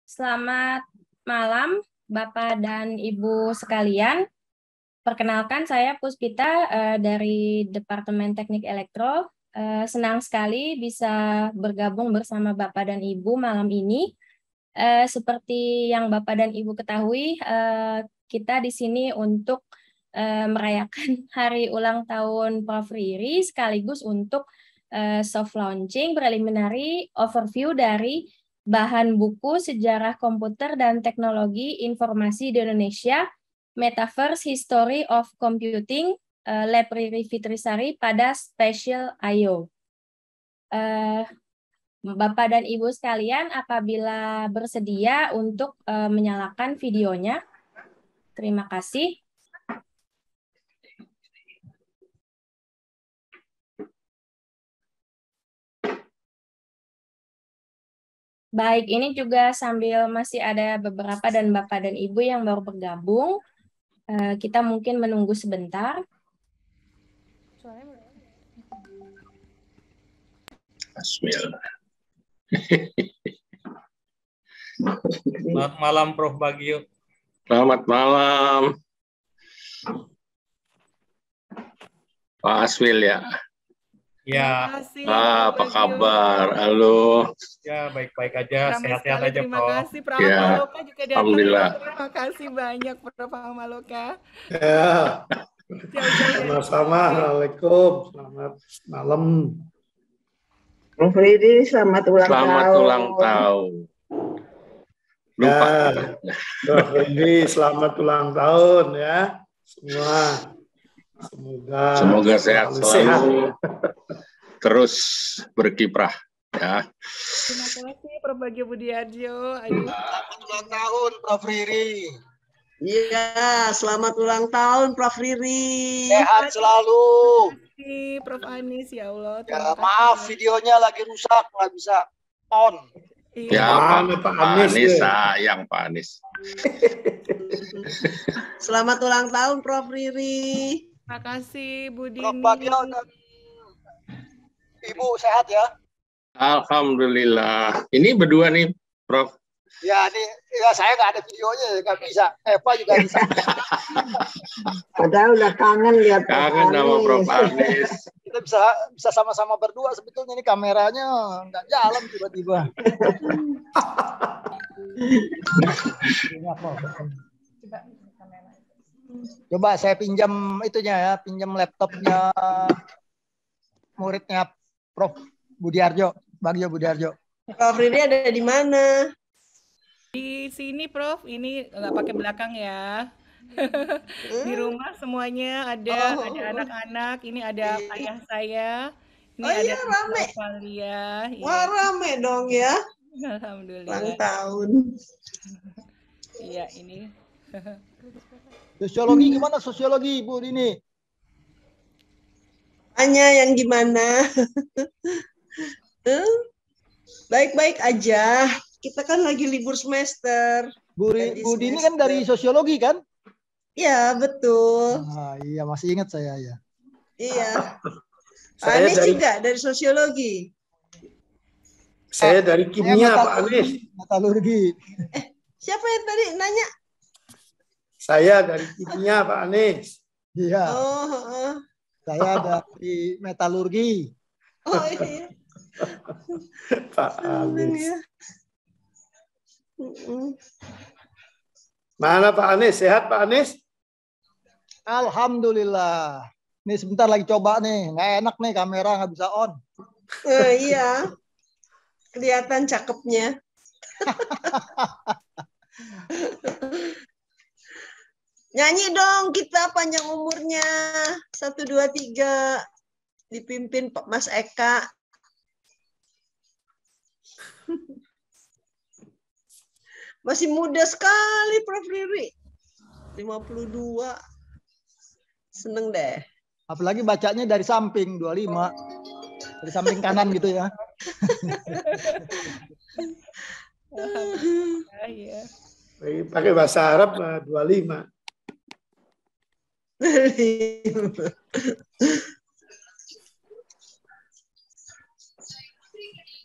Selamat malam, Bapak dan Ibu sekalian. Perkenalkan, saya Puspita dari Departemen Teknik Elektro. Senang sekali bisa bergabung bersama Bapak dan Ibu malam ini. Seperti yang Bapak dan Ibu ketahui, kita di sini untuk merayakan hari ulang tahun Prof. Riri, sekaligus untuk soft launching preliminary overview dari bahan buku Sejarah Komputer dan Teknologi Informasi di Indonesia, Metaverse History of Computing, Lab Riri Fitrisari pada Spatial I/O. Bapak dan Ibu sekalian, apabila bersedia untuk menyalakan videonya, terima kasih. Baik, ini juga sambil masih ada beberapa dan Bapak dan Ibu yang baru bergabung, kita mungkin menunggu sebentar. Bismillah. Selamat malam, Prof. Bagio. Selamat malam, Pak Aswil ya. Ya. Apa kabar? Halo. Ya, baik-baik aja, sehat-sehat aja, Terima Prof. kasih, Prof. Ya, Maloka juga datang. alhamdulillah. Terima kasih banyak, Prof. Maloka. Ya, Jauh-jauh dari sama-sama. Assalamualaikum. Selamat malam. Prof. Riri, selamat ulang tahun. Selamat ulang tahun. Lupa. Ya, Prof. Riri, selamat ulang tahun ya. Semoga sehat selalu. Terus berkiprah ya. Terima kasih, Prof. Bagio Budiarjo. Selamat ulang tahun, Prof. Riri. Iya, selamat ulang tahun, Prof. Riri. Sehat selalu. Terima kasih, Prof. Anis. Ya Allah. Ya, maaf, videonya lagi rusak, nggak bisa on. Ya, Pak Anis, sayang Pak Anis. Selamat ulang tahun, Prof. Riri. Terima kasih, Bu Dini. Prof. Bagio dan Ibu sehat ya? Alhamdulillah. Ini berdua nih, Prof. Ya, ini ya saya nggak ada videonya, nggak bisa. Eva juga bisa. Padahal udah kangen lihat Prof. Kangen sama Prof. Anis. Kita bisa sama-sama berdua, sebetulnya ini kameranya nggak jalan tiba-tiba. Coba saya pinjam itunya ya, pinjam laptopnya muridnya Prof. Budiarjo, Bagio Budiarjo. Prof. Riri ada di mana? Di sini, Prof. Ini nggak pakai belakang ya. Di rumah semuanya ada anak-anak. Ini ada ayah saya. Ini ada iya, rame. Valia. Wah, rame dong ya. Alhamdulillah. Ulang tahun. Iya, ini. Sosiologi gimana sosiologi, Bu Dini? Hanya yang gimana? Baik-baik aja. Kita kan lagi libur semester. Bu Dini kan dari sosiologi kan? Iya, betul. Ah, iya, masih ingat saya ya. Iya. Pak Saya Anis juga dari sosiologi. Saya dari kimia, Pak Anis. Metalurgi. Siapa yang tadi nanya? Saya dari kimia, Pak Anis. Iya. Oh, Saya dari metalurgi. oh iya. Pak Seneng Anis. ya. Mana Pak Anis? Sehat Pak Anis? Alhamdulillah. Nih sebentar lagi coba nih. Nggak enak nih kamera nggak bisa on. Iya. Kelihatan cakepnya. Nyanyi dong kita panjang umurnya. 1, 2, 3. Dipimpin Pak Mas Eka. Masih muda sekali Prof. Riri. 52. Seneng deh. Apalagi bacanya dari samping 25. Dari samping kanan gitu ya. Iya. Pakai bahasa Arab 25.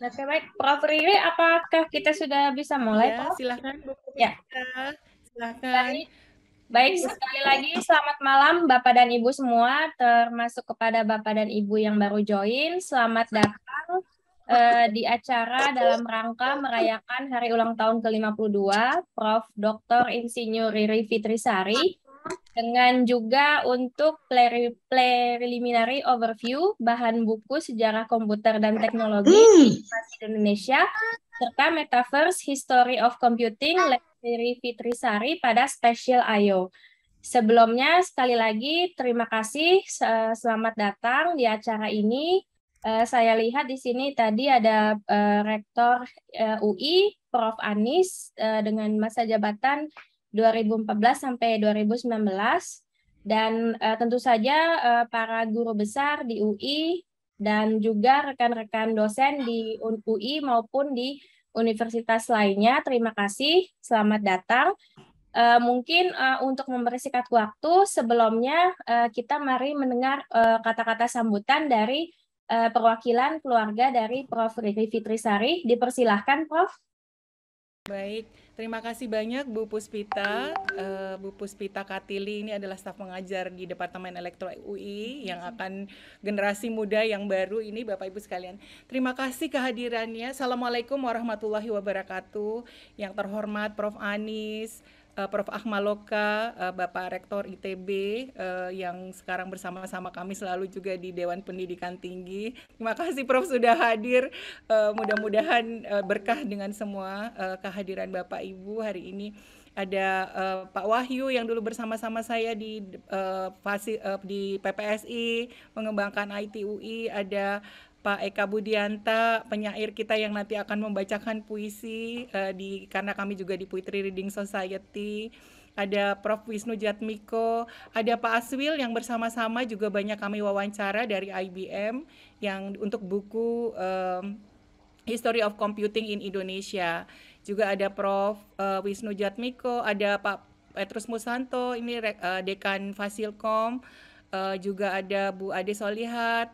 Oke, baik. Prof. Riri, apakah kita sudah bisa mulai, Ya, Prof? silakan Bu Ya. Pupita. Silakan. Baik, sekali lagi selamat malam Bapak dan Ibu semua, termasuk kepada Bapak dan Ibu yang baru join. Selamat datang di acara dalam rangka merayakan Hari Ulang Tahun ke-52 Prof. Dr. Insinyur Riri Fitrisari, dengan juga untuk preliminary overview bahan buku sejarah komputer dan teknologi informasi di Indonesia, serta Metaverse History of Computing Riri Fitrisari pada Spatial I/O. Sebelumnya, sekali lagi terima kasih, selamat datang di acara ini. Saya lihat di sini tadi ada Rektor UI, Prof. Anis, dengan masa jabatan 2014 sampai 2019, dan tentu saja para guru besar di UI dan juga rekan-rekan dosen di UI maupun di universitas lainnya. Terima kasih, selamat datang. Mungkin untuk mempersingkat waktu, sebelumnya kita mari mendengar kata-kata sambutan dari perwakilan keluarga dari Prof. Riri Fitrisari. Dipersilahkan, Prof. Baik, terima kasih banyak Bu Puspita. Bu Puspita Katili ini adalah staf pengajar di Departemen Elektro UI yang akan generasi muda yang baru ini, Bapak Ibu sekalian. Terima kasih kehadirannya. Assalamualaikum warahmatullahi wabarakatuh. Yang terhormat Prof. Anis, Prof. Akmaloka, Bapak Rektor ITB yang sekarang bersama-sama kami selalu juga di Dewan Pendidikan Tinggi. Terima kasih Prof. sudah hadir. Mudah-mudahan berkah dengan semua kehadiran Bapak Ibu hari ini. Ada Pak Wahyu yang dulu bersama-sama saya di PPSI mengembangkan IT UI, ada Pak Eka Budianta, penyair kita yang nanti akan membacakan puisi karena kami juga di Poetry Reading Society. Ada Prof. Wisnu Jatmiko, ada Pak Aswil yang bersama-sama juga banyak kami wawancara dari IBM yang untuk buku History of Computing in Indonesia. Juga ada Prof. Wisnu Jatmiko, ada Pak Petrus Musanto, ini Dekan Fasilkom, juga ada Bu Ade Solihat,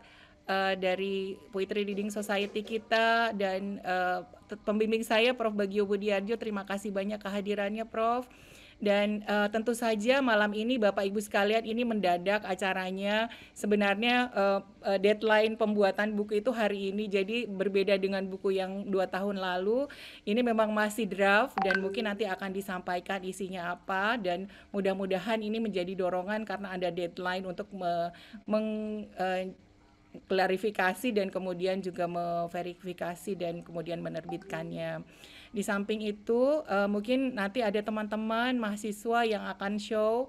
dari Poetry Reading Society kita, dan pembimbing saya Prof. Bagio Budiarjo. Terima kasih banyak kehadirannya Prof. Dan tentu saja malam ini Bapak Ibu sekalian, ini mendadak acaranya. Sebenarnya deadline pembuatan buku itu hari ini, jadi berbeda dengan buku yang 2 tahun lalu. Ini memang masih draft dan mungkin nanti akan disampaikan isinya apa, dan mudah-mudahan ini menjadi dorongan karena ada deadline untuk klarifikasi dan kemudian juga memverifikasi dan kemudian menerbitkannya. Di samping itu mungkin nanti ada teman-teman mahasiswa yang akan show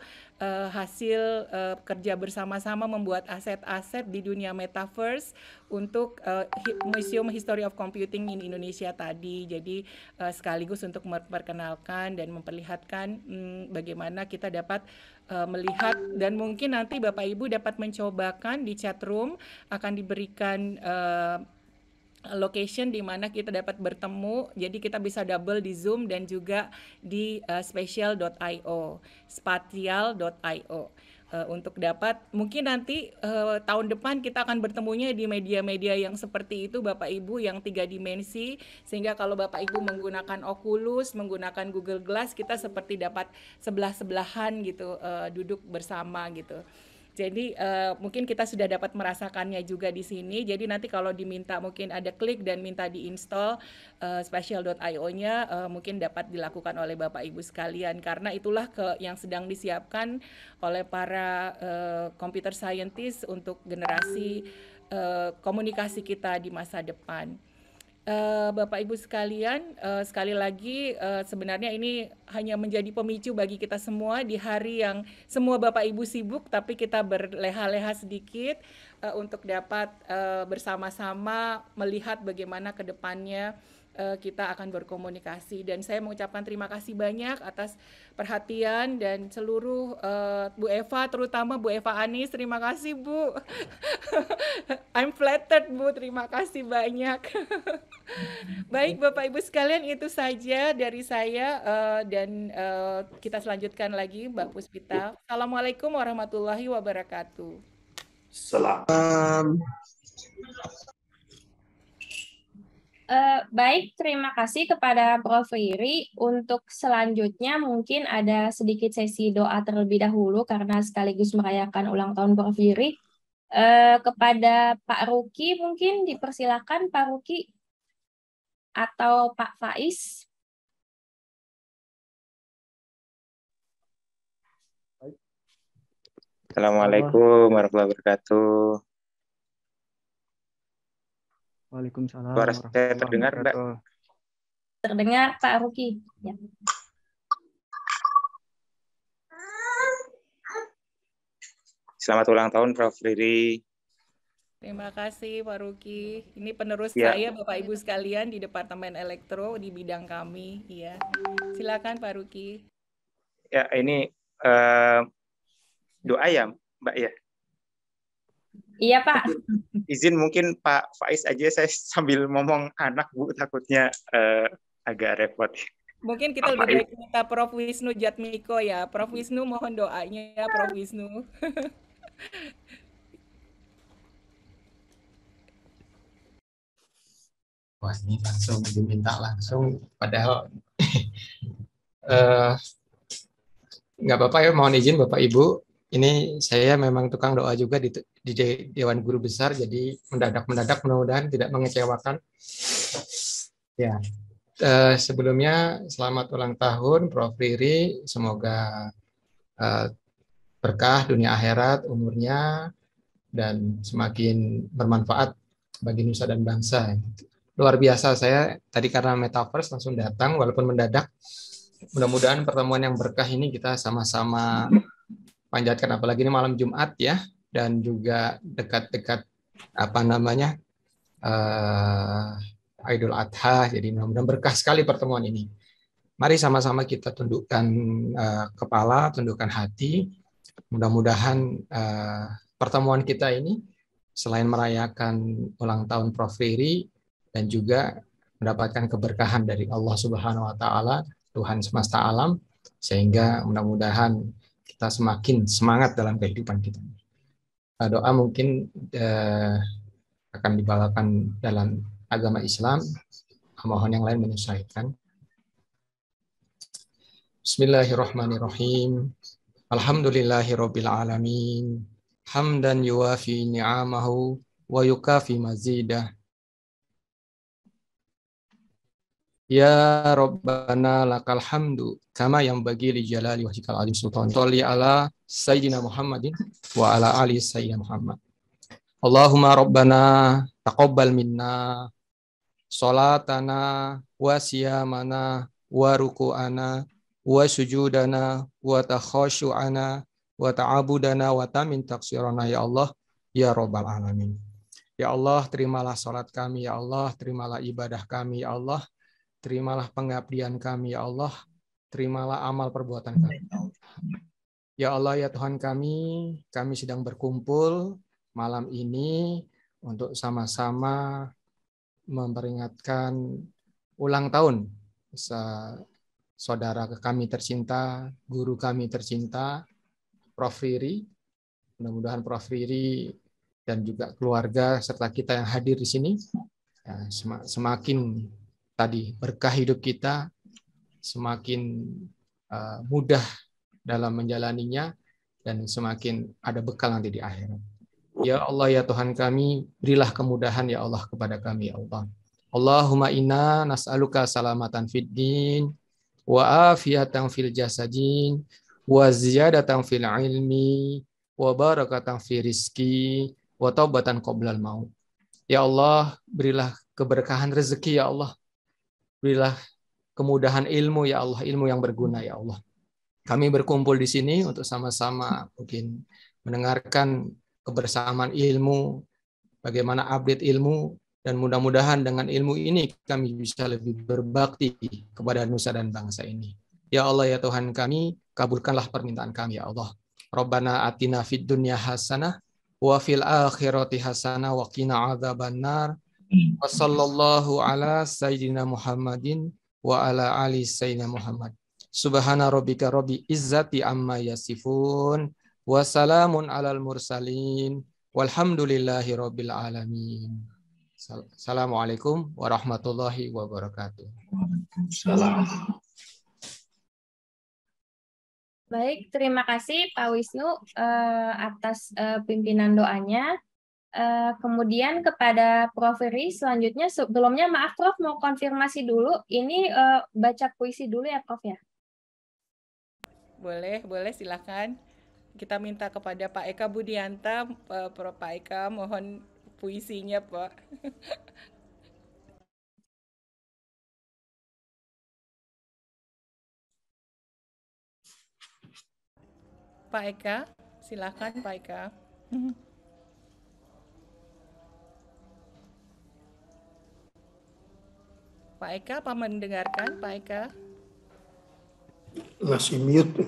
hasil kerja bersama-sama membuat aset-aset di dunia metaverse untuk Museum History of Computing in Indonesia tadi. Jadi sekaligus untuk memperkenalkan dan memperlihatkan bagaimana kita dapat melihat, dan mungkin nanti Bapak Ibu dapat mencobakan di chat room akan diberikan location di mana kita dapat bertemu. Jadi kita bisa double di Zoom dan juga di spatial.io, untuk dapat mungkin nanti tahun depan kita akan bertemunya di media-media yang seperti itu Bapak Ibu, yang 3 dimensi, sehingga kalau Bapak Ibu menggunakan Oculus, menggunakan Google Glass, kita seperti dapat sebelah-sebelahan gitu, duduk bersama gitu. Jadi mungkin kita sudah dapat merasakannya juga di sini. Jadi nanti kalau diminta mungkin ada klik dan minta diinstal spatial.io-nya, mungkin dapat dilakukan oleh Bapak Ibu sekalian, karena itulah yang sedang disiapkan oleh para computer scientist untuk generasi komunikasi kita di masa depan. Bapak Ibu sekalian, sekali lagi sebenarnya ini hanya menjadi pemicu bagi kita semua di hari yang semua Bapak Ibu sibuk, tapi kita berleha-leha sedikit untuk dapat bersama-sama melihat bagaimana ke depannya kita akan berkomunikasi. Dan saya mengucapkan terima kasih banyak atas perhatian dan seluruh Bu Eva, terutama Bu Eva Anis. Terima kasih Bu. I'm flattered Bu, terima kasih banyak. Baik Bapak Ibu sekalian, itu saja dari saya, dan kita selanjutkan lagi Mbak Puspita. Assalamualaikum warahmatullahi wabarakatuh. Salam. Baik, terima kasih kepada Prof. Riri. Untuk selanjutnya mungkin ada sedikit sesi doa terlebih dahulu karena sekaligus merayakan ulang tahun Prof. Riri. Kepada Pak Ruki mungkin dipersilakan Pak Ruki atau Pak Faiz. Assalamualaikum warahmatullahi wabarakatuh. Waalaikumsalam Suara saya warahmatullahi terdengar, Mbak? wabarakatuh. Terdengar Pak Ruki. Ya. Selamat ulang tahun Prof. Riri. Terima kasih Pak Ruki. Ini penerus Ya. saya Bapak Ibu sekalian di Departemen Elektro di bidang kami. Iya. Silakan Pak Ruki. Ya, ini doa ya, Mbak ya. Iya Pak. Izin mungkin Pak Faiz aja, saya sambil ngomong anak Bu, takutnya agak repot. Mungkin kita lebih baik minta Prof. Wisnu Jatmiko ya. Prof. Wisnu mohon doanya ya Prof. Wisnu. Wah, ini langsung diminta langsung, padahal nggak apa-apa ya, mohon izin Bapak Ibu. Ini saya memang tukang doa juga di Dewan Guru Besar, jadi mendadak mudah-mudahan tidak mengecewakan. Ya, sebelumnya selamat ulang tahun Prof. Riri, semoga berkah dunia akhirat umurnya dan semakin bermanfaat bagi nusa dan bangsa. Luar biasa, saya tadi karena metaverse langsung datang walaupun mendadak. Mudah-mudahan pertemuan yang berkah ini kita sama-sama panjatkan, apalagi ini malam Jumat ya, dan juga dekat-dekat Idul Adha, jadi mudah-mudahan berkah sekali pertemuan ini. Mari sama-sama kita tundukkan kepala, tundukkan hati. Mudah-mudahan pertemuan kita ini selain merayakan ulang tahun Prof. Riri dan juga mendapatkan keberkahan dari Allah Subhanahu wa taala, Tuhan semesta alam, sehingga mudah-mudahan kita semakin semangat dalam kehidupan kita. Doa mungkin akan dibawakan dalam agama Islam, mohon yang lain menyesuaikan. Bismillahirrahmanirrahim. Alhamdulillahirabbil alamin. Hamdan yuwafi ni'amahu wa yukafi mazidah. Ya Rabbana lakal hamdu kama yang bagi li jalali wajhikal alim sultan. Sholli ala sayyidina Muhammadin wa ala ali sayyidina Muhammad. Allahumma Rabbana taqabbal minna salatana wa siyamana wa ruku'ana wa sujudana wa takhashu'ana wa ta'abudana wa tamin taksirana ya Allah ya Rabbal alamin. Ya Allah, terimalah salat kami ya Allah, terimalah ibadah kami ya Allah. Terimalah pengabdian kami, ya Allah. Terimalah amal perbuatan kami, ya Allah. Ya Allah, ya Tuhan kami sedang berkumpul malam ini untuk sama-sama memperingatkan ulang tahun saudara kami tercinta, guru kami tercinta, Prof. Riri. Mudah-mudahan Prof. Riri dan juga keluarga serta kita yang hadir di sini semakin tadi berkah hidup kita, semakin mudah dalam menjalaninya dan semakin ada bekal nanti di akhirat. Ya Allah ya Tuhan kami, berilah kemudahan ya Allah kepada kami ya Allah. Allahumma inna nas'aluka salamatan fid din wa afiyatan fil jasadin wa ziyadatan fil ilmi wa barakatan fil rizki wa taubatan qoblal maut. Ya Allah, berilah keberkahan rezeki ya Allah. Berilah kemudahan ilmu ya Allah, ilmu yang berguna ya Allah. Kami berkumpul di sini untuk sama-sama mungkin mendengarkan kebersamaan ilmu, bagaimana update ilmu, dan mudah-mudahan dengan ilmu ini kami bisa lebih berbakti kepada nusa dan bangsa ini. Ya Allah ya Tuhan kami, kabulkanlah permintaan kami ya Allah. Rabbana atina fid dunya hasanah wa fil akhirati hasanah wa qina adzabannar. Wa sallallahu ala sayyidina Muhammadin wa ala ali sayyidina Muhammad. Subhana rabbika rabbil izzati amma yasifun wa salamun alal mursalin walhamdulillahi rabbil alamin. Assalamualaikum warahmatullahi wabarakatuh. Salam. Baik, terima kasih Pak Wisnu atas pimpinan doanya. Kemudian kepada Prof. Riri, selanjutnya sebelumnya maaf Prof, mau konfirmasi dulu. Ini baca puisi dulu ya Prof ya? Boleh silakan. Kita minta kepada Pak Eka Budianta, Pak Eka mohon puisinya Pak. Pak Eka, silakan Pak Eka. Pak Eka, apa mendengarkan Pak Eka? Masih mute.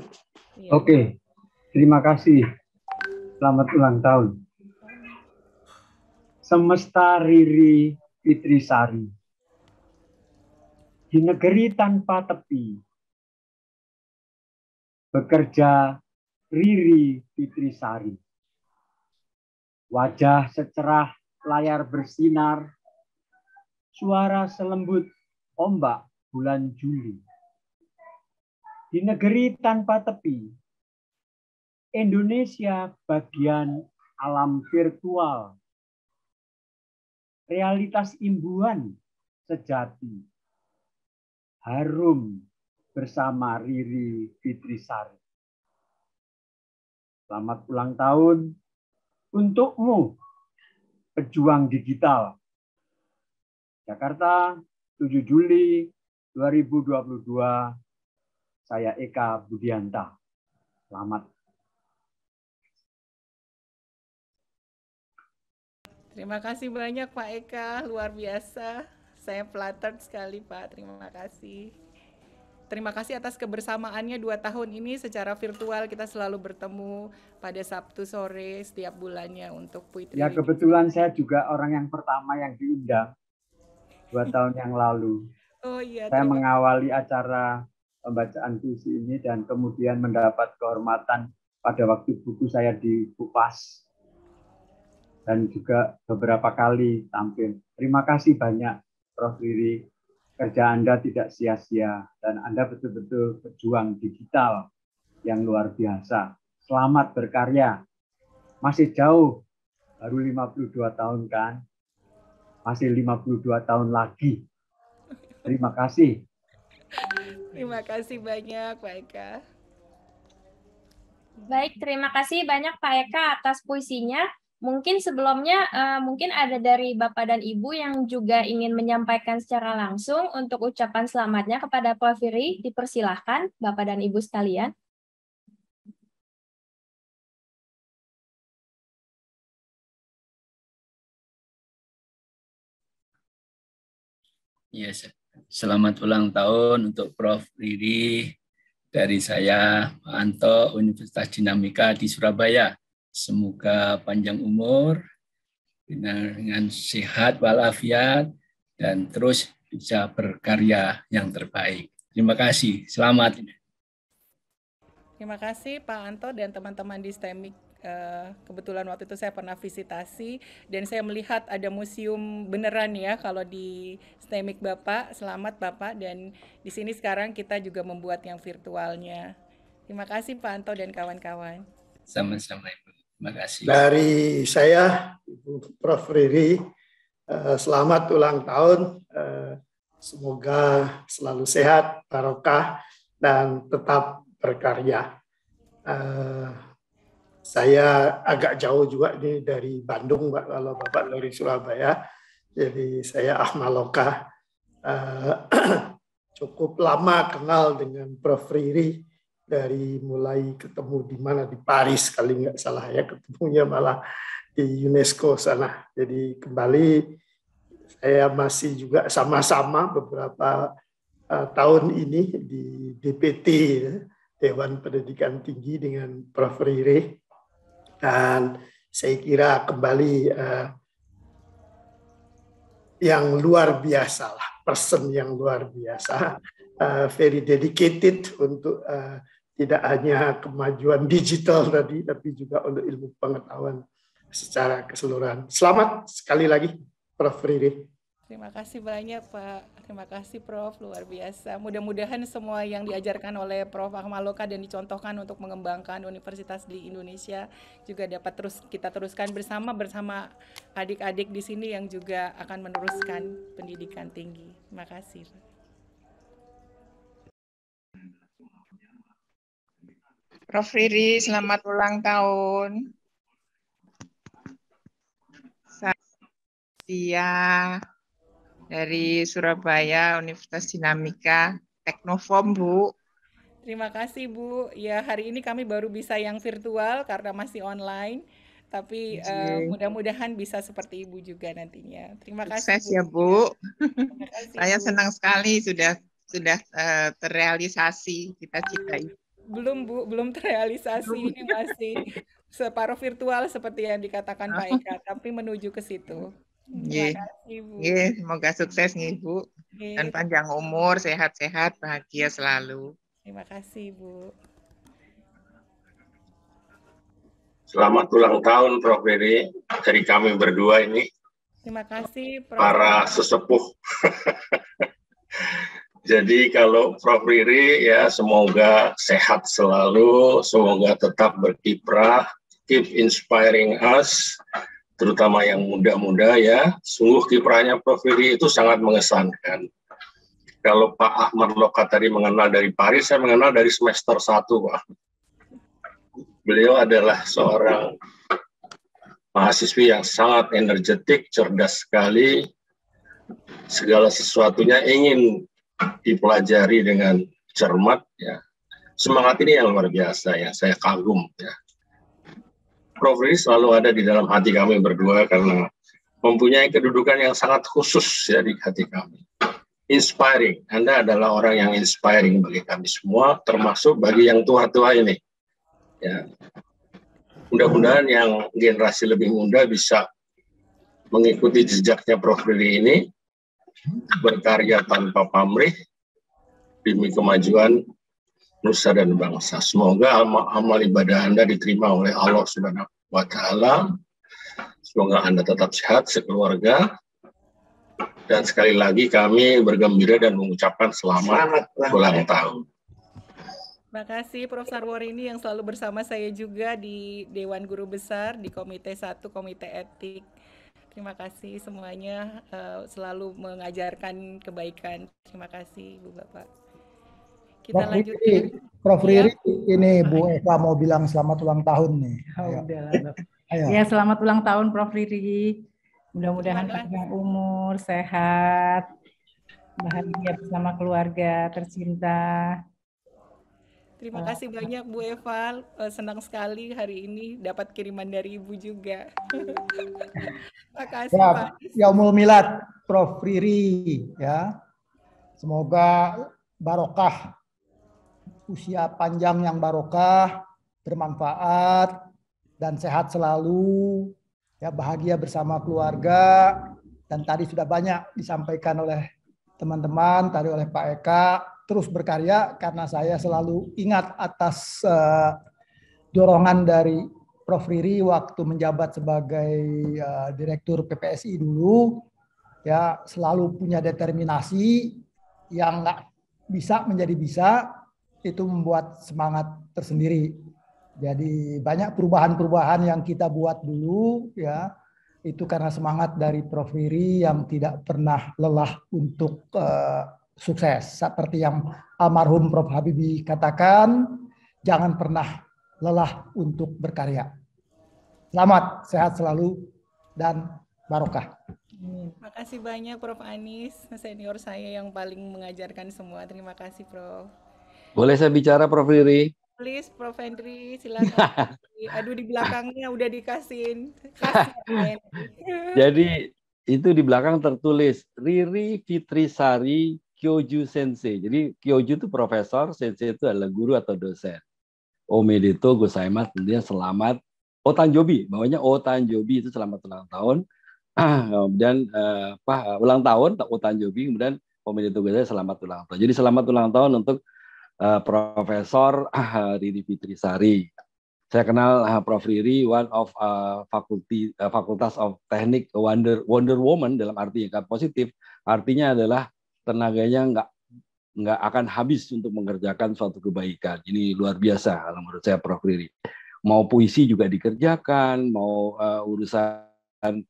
Iya. Oke, terima kasih. Selamat ulang tahun. Semesta Riri Fitrisari. Di negeri tanpa tepi. Bekerja Riri Fitrisari. Wajah secerah layar bersinar. Suara selembut ombak bulan Juli. Di negeri tanpa tepi. Indonesia bagian alam virtual. Realitas imbuhan sejati. Harum bersama Riri Fitrisari. Selamat ulang tahun untukmu, pejuang digital. Jakarta, 7 Juli 2022. Saya Eka Budianta. Selamat. Terima kasih banyak Pak Eka, luar biasa. Saya flattered sekali Pak, terima kasih. Terima kasih atas kebersamaannya 2 tahun ini secara virtual, kita selalu bertemu pada Sabtu sore setiap bulannya untuk Puitri. Ya kebetulan saya juga orang yang pertama yang diundang 2 tahun yang lalu. Oh iya. Saya mengawali acara pembacaan puisi ini dan kemudian mendapat kehormatan pada waktu buku saya dikupas. Dan juga beberapa kali tampil. Terima kasih banyak Prof. Riri. Kerja Anda tidak sia-sia dan Anda betul-betul pejuang digital yang luar biasa. Selamat berkarya. Masih jauh, baru 52 tahun kan? Masih 52 tahun lagi. Terima kasih. Terima kasih banyak Pak Eka. Baik, terima kasih banyak Pak Eka atas puisinya. Mungkin sebelumnya mungkin ada dari Bapak dan Ibu yang juga ingin menyampaikan secara langsung untuk ucapan selamatnya kepada Prof. Riri. Dipersilahkan Bapak dan Ibu sekalian. Yes. Selamat ulang tahun untuk Prof. Riri dari saya, Pak Anto, Universitas Dinamika di Surabaya. Semoga panjang umur, dengan sehat walafiat, dan terus bisa berkarya yang terbaik. Terima kasih. Selamat. Terima kasih Pak Anto dan teman-teman di STEMIC. Kebetulan waktu itu saya pernah visitasi dan saya melihat ada museum beneran ya kalau di STEMIC Bapak. Selamat Bapak, dan di sini sekarang kita juga membuat yang virtualnya. Terima kasih Pak Anto dan kawan-kawan. Sama-sama Ibu. Terima kasih. Dari saya, Ibu Prof. Riri, selamat ulang tahun. Semoga selalu sehat, barokah, dan tetap berkarya. Saya agak jauh juga nih dari Bandung, Pak, kalau Bapak dari Surabaya. Jadi saya Ahmaloka. Cukup lama kenal dengan Prof. Riri. Dari mulai ketemu di mana, di Paris kali nggak salah ya, ketemunya malah di UNESCO sana. Jadi kembali saya masih juga sama-sama beberapa tahun ini di DPT ya, Dewan Pendidikan Tinggi dengan Prof. Riri, dan saya kira kembali yang luar biasa lah, person yang luar biasa, very dedicated untuk tidak hanya kemajuan digital tadi, tapi juga untuk ilmu pengetahuan secara keseluruhan. Selamat sekali lagi, Prof. Riri. Terima kasih banyak Pak. Terima kasih Prof. Luar biasa. Mudah-mudahan semua yang diajarkan oleh Prof. Akmaloka dan dicontohkan untuk mengembangkan universitas di Indonesia juga dapat kita teruskan bersama adik-adik di sini yang juga akan meneruskan pendidikan tinggi. Terima kasih. Prof. Riri, selamat ulang tahun. Saya dari Surabaya, Universitas Dinamika, Teknoform, Bu. Terima kasih, Bu. Ya, hari ini kami baru bisa yang virtual karena masih online, tapi mudah-mudahan bisa seperti Ibu juga nantinya. Terima kasih, Sukses ya, Bu. Saya senang sekali sudah terrealisasi cita-cita itu. Belum, Bu, belum terrealisasi. Ini masih separuh virtual seperti yang dikatakan Pak Eka, tapi menuju ke situ. Terima kasih, Bu. Semoga sukses nih, Bu. Dan panjang umur, sehat-sehat, bahagia selalu. Terima kasih, Bu. Selamat ulang tahun, Prof. Riri. Dari kami berdua ini. Terima kasih, Prof. Para sesepuh. Jadi kalau Prof. Riri ya semoga sehat selalu, semoga tetap berkiprah, keep inspiring us, terutama yang muda-muda ya. Sungguh kiprahnya Prof. Riri itu sangat mengesankan. Kalau Pak Ahmad Loka tadi mengenal dari Paris, saya mengenal dari semester 1, Pak. Beliau adalah seorang mahasiswi yang sangat energetik, cerdas sekali, segala sesuatunya ingin dipelajari dengan cermat ya. Semangat ini yang luar biasa ya, saya kagum ya. Prof. Riri selalu ada di dalam hati kami berdua karena mempunyai kedudukan yang sangat khusus ya di hati kami. Inspiring, Anda adalah orang yang inspiring bagi kami semua, termasuk bagi yang tua-tua ini. Ya. Mudah-mudahan yang generasi lebih muda bisa mengikuti jejaknya Prof. Riri ini, berkarya tanpa pamrih demi kemajuan nusa dan bangsa. Semoga amal ibadah Anda diterima oleh Allah Subhanahu wa Ta'ala. Semoga Anda tetap sehat sekeluarga. Dan sekali lagi kami bergembira dan mengucapkan selamat ulang tahun. Terima kasih Prof. Sarworini yang selalu bersama saya juga di Dewan Guru Besar, di Komite 1, Komite Etik. Terima kasih semuanya selalu mengajarkan kebaikan. Terima kasih Bu Bapak. Kita lanjutkan. Prof. Riri, ini Bu Eva mau bilang selamat ulang tahun nih. Ayo. Ya, selamat ulang tahun Prof. Riri. Mudah-mudahan panjang umur, sehat, bahagia bersama keluarga tercinta. Terima kasih banyak Bu Eva, senang sekali hari ini dapat kiriman dari Ibu juga. Terima kasih ya, Pak. Yaumul Milad Prof. Riri ya. Semoga barokah, usia panjang yang barokah, bermanfaat dan sehat selalu, ya bahagia bersama keluarga. Dan tadi sudah banyak disampaikan oleh teman-teman, tadi oleh Pak Eka. Terus berkarya karena saya selalu ingat atas dorongan dari Prof. Riri waktu menjabat sebagai Direktur PPSI dulu, ya selalu punya determinasi yang nggak bisa menjadi bisa, itu membuat semangat tersendiri. Jadi banyak perubahan-perubahan yang kita buat dulu, ya itu karena semangat dari Prof. Riri yang tidak pernah lelah untuk sukses. Seperti yang almarhum Prof. Habibie katakan, jangan pernah lelah untuk berkarya. Selamat, sehat selalu, dan barokah. Terima kasih banyak Prof. Anis, senior saya yang paling mengajarkan semua. Terima kasih Prof. Boleh saya bicara Prof. Riri? Please Prof. Henry, silakan. Aduh di belakangnya udah dikasihin. Jadi itu di belakang tertulis Riri Fitrisari Kyoju Sensei. Jadi Kyoju itu profesor, Sensei itu adalah guru atau dosen. Omedeto gozaimasu, tentunya selamat. Otanjobi, bawahnya Otanjobi itu selamat ulang tahun. Kemudian ulang tahun, Otanjobi, kemudian Omedeto gozaimasu selamat ulang tahun. Jadi selamat ulang tahun untuk Profesor Riri Fitrisari. Saya kenal Prof. Riri, one of Fakultas of Teknik Wonder Woman dalam arti yang positif. Artinya adalah tenaganya nggak akan habis untuk mengerjakan suatu kebaikan. Ini luar biasa kalau menurut saya Prof. Riri. Mau puisi juga dikerjakan, mau urusan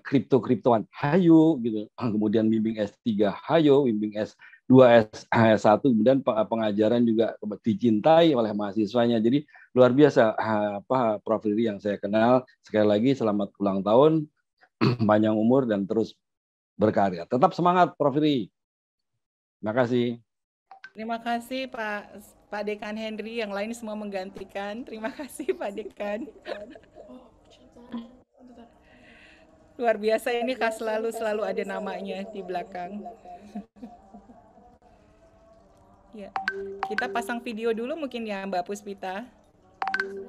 kripto-kriptoan, hayo gitu. Kemudian bimbing S3, hayo, bimbing S2, S1, kemudian pengajaran juga dicintai oleh mahasiswanya. Jadi luar biasa Prof. Riri yang saya kenal. Sekali lagi selamat ulang tahun, panjang umur dan terus berkarya. Tetap semangat Prof. Riri. Terima kasih. Terima kasih Pak Dekan Henry, yang lain semua menggantikan. Terima kasih Pak Dekan. Luar biasa ini Kak, selalu ada namanya di belakang. Ya, kita pasang video dulu mungkin ya Mbak Puspita.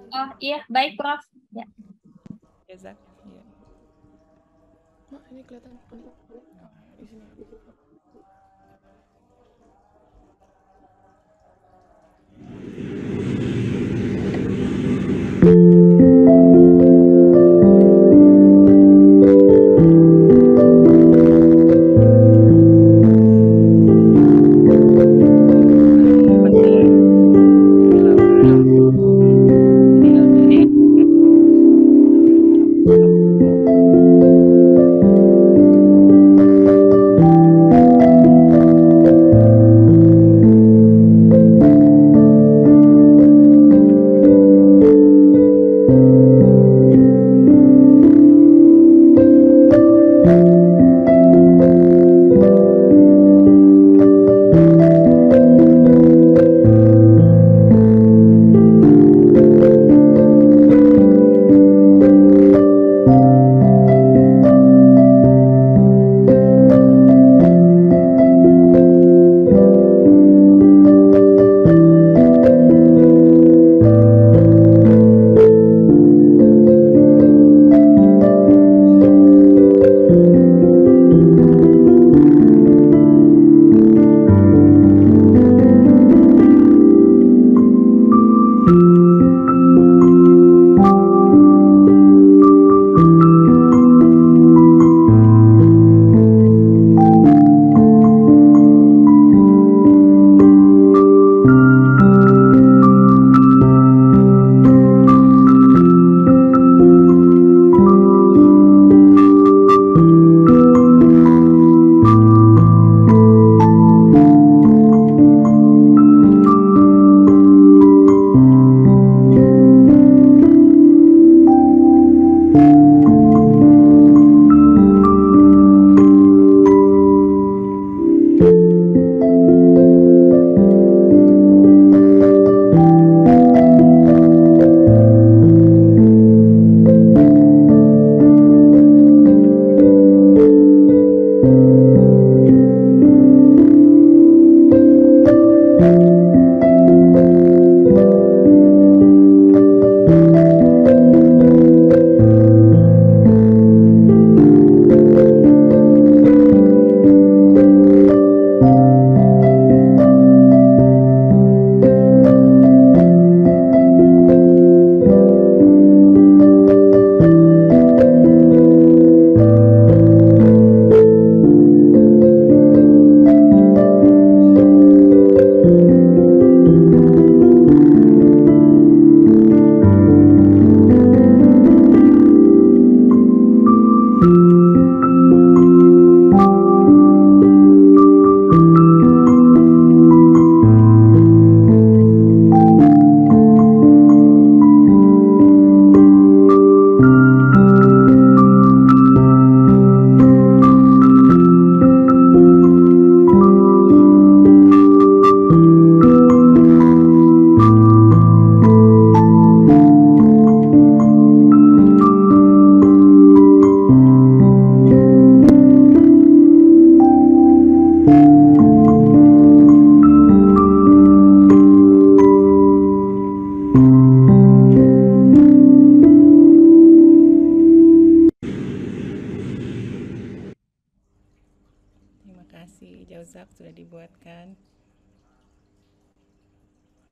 Oh iya, baik Prof. Ya. Ya. Ini kelihatan di sini.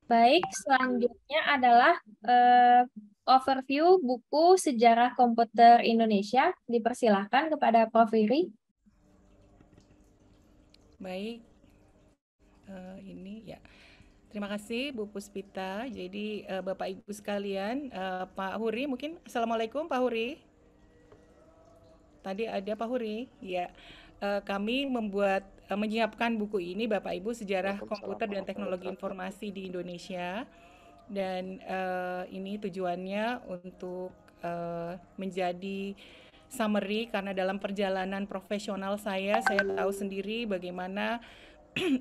Baik, selanjutnya adalah overview buku Sejarah Komputer Indonesia. Dipersilahkan kepada Prof. Riri. Baik, ini ya. Terima kasih Bu Puspita. Jadi Bapak Ibu sekalian, Pak Huri mungkin. Assalamualaikum Pak Huri. Tadi ada Pak Huri. Ya, kami menyiapkan buku ini Bapak Ibu Sejarah Komputer dan Teknologi Informasi di Indonesia. Dan ini tujuannya untuk menjadi summary karena dalam perjalanan profesional saya tahu sendiri bagaimana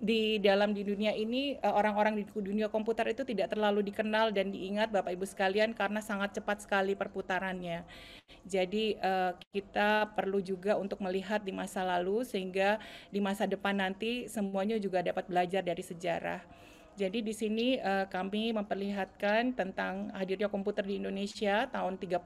di dunia ini orang-orang di dunia komputer itu tidak terlalu dikenal dan diingat Bapak Ibu sekalian karena sangat cepat sekali perputarannya. Jadi kita perlu juga untuk melihat di masa lalu sehingga di masa depan nanti semuanya juga dapat belajar dari sejarah. Jadi di sini kami memperlihatkan tentang hadirnya komputer di Indonesia tahun 37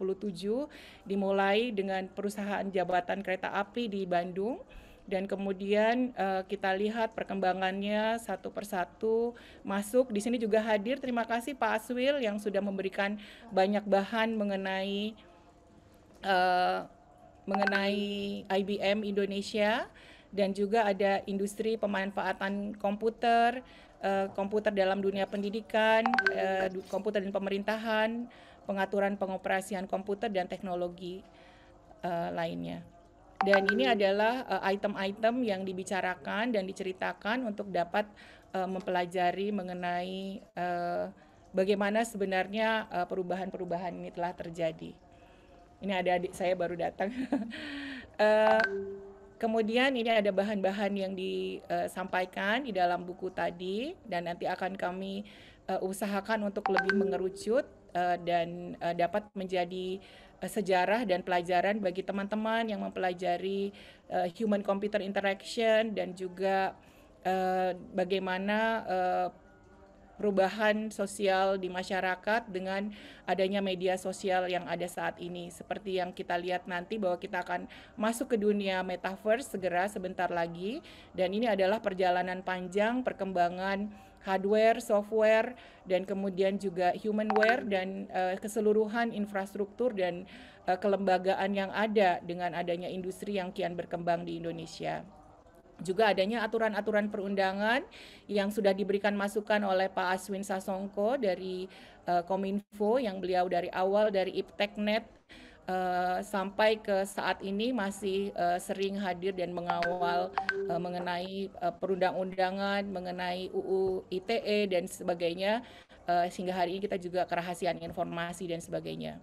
dimulai dengan perusahaan jabatan kereta api di Bandung. Dan kemudian kita lihat perkembangannya satu persatu masuk. Di sini juga hadir, terima kasih Pak Aswil yang sudah memberikan banyak bahan mengenai IBM Indonesia, dan juga ada industri pemanfaatan komputer, komputer dalam dunia pendidikan, komputer dan pemerintahan, pengaturan pengoperasian komputer dan teknologi lainnya. Dan ini adalah item-item yang dibicarakan dan diceritakan untuk dapat mempelajari mengenai bagaimana sebenarnya perubahan-perubahan ini telah terjadi. Ini ada adik saya baru datang. Kemudian ini ada bahan-bahan yang disampaikan di dalam buku tadi, dan nanti akan kami usahakan untuk lebih mengerucut dan dapat menjadi sejarah dan pelajaran bagi teman-teman yang mempelajari human computer interaction dan juga bagaimana perubahan sosial di masyarakat dengan adanya media sosial yang ada saat ini. Seperti yang kita lihat nanti bahwa kita akan masuk ke dunia metaverse segera sebentar lagi, dan ini adalah perjalanan panjang perkembangan hardware, software, dan kemudian juga humanware dan keseluruhan infrastruktur dan kelembagaan yang ada dengan adanya industri yang kian berkembang di Indonesia. Juga adanya aturan-aturan perundangan yang sudah diberikan masukan oleh Pak Aswin Sasongko dari Kominfo, yang beliau dari awal dari Ipteknet sampai ke saat ini masih sering hadir dan mengawal mengenai perundang-undangan, mengenai UU ITE dan sebagainya, sehingga hari ini kita juga kerahasiaan informasi dan sebagainya.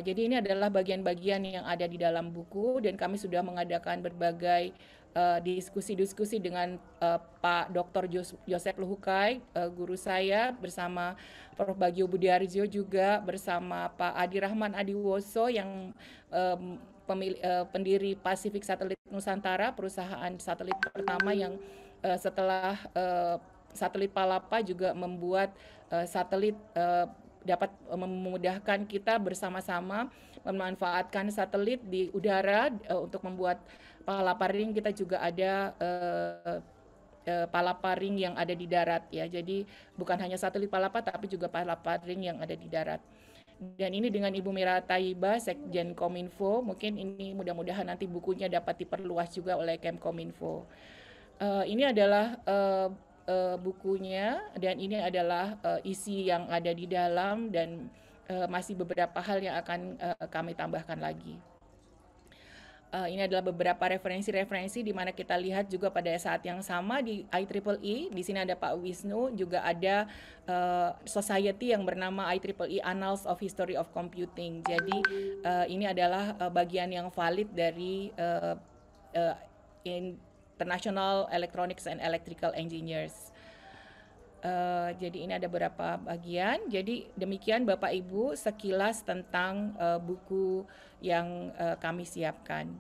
Jadi ini adalah bagian-bagian yang ada di dalam buku, dan kami sudah mengadakan berbagai diskusi-diskusi dengan Pak Dr. Joseph Luhukai, guru saya, bersama Prof. Bagio Budiarjo, juga bersama Pak Adi Rahman Adiwoso yang pendiri Pacific Satellite Nusantara, perusahaan satelit pertama yang setelah satelit Palapa juga membuat satelit dapat memudahkan kita bersama-sama memanfaatkan satelit di udara untuk membuat Palapa Ring. Kita juga ada Palapa Ring yang ada di darat ya. Jadi bukan hanya satelit Palapa tapi juga Palapa Ring yang ada di darat. Dan ini dengan Ibu Mira Taiba, Sekjen Kominfo. Mungkin ini mudah-mudahan nanti bukunya dapat diperluas juga oleh Kemkominfo. Ini adalah bukunya, dan ini adalah isi yang ada di dalam, dan masih beberapa hal yang akan kami tambahkan lagi. Ini adalah beberapa referensi-referensi di mana kita lihat juga pada saat yang sama di IEEE. Di sini ada Pak Wisnu, juga ada society yang bernama IEEE Annals of History of Computing. Jadi ini adalah bagian yang valid dari International Electronics and Electrical Engineers. Jadi ini ada beberapa bagian. Jadi demikian Bapak Ibu sekilas tentang buku yang kami siapkan.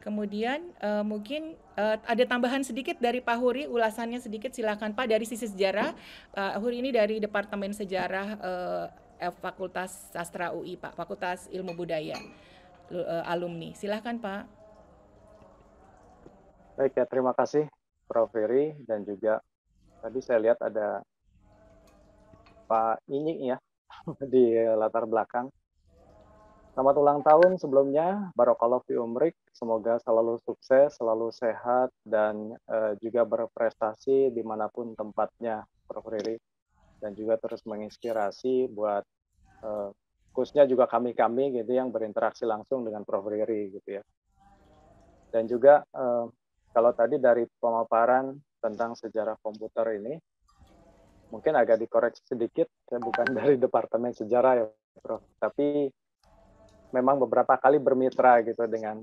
Kemudian mungkin ada tambahan sedikit dari Pak Huri, ulasannya sedikit, silakan Pak. Dari sisi sejarah, Pak Huri ini dari Departemen Sejarah Fakultas Sastra UI, Pak, Fakultas Ilmu Budaya, alumni. Silakan Pak. Baik ya, terima kasih Prof. Ferry, dan juga tadi saya lihat ada Pak Inyik ya di latar belakang. Selamat ulang tahun sebelumnya, Barakallahu fi umrik. Semoga selalu sukses, selalu sehat, dan juga berprestasi dimanapun tempatnya, Prof. Riri. Dan juga terus menginspirasi buat khususnya juga kami-kami gitu yang berinteraksi langsung dengan Prof. Riri gitu ya. Dan juga kalau tadi dari pemaparan tentang sejarah komputer ini, mungkin agak dikoreksi sedikit, saya bukan dari Departemen Sejarah ya, Prof. Tapi memang beberapa kali bermitra gitu dengan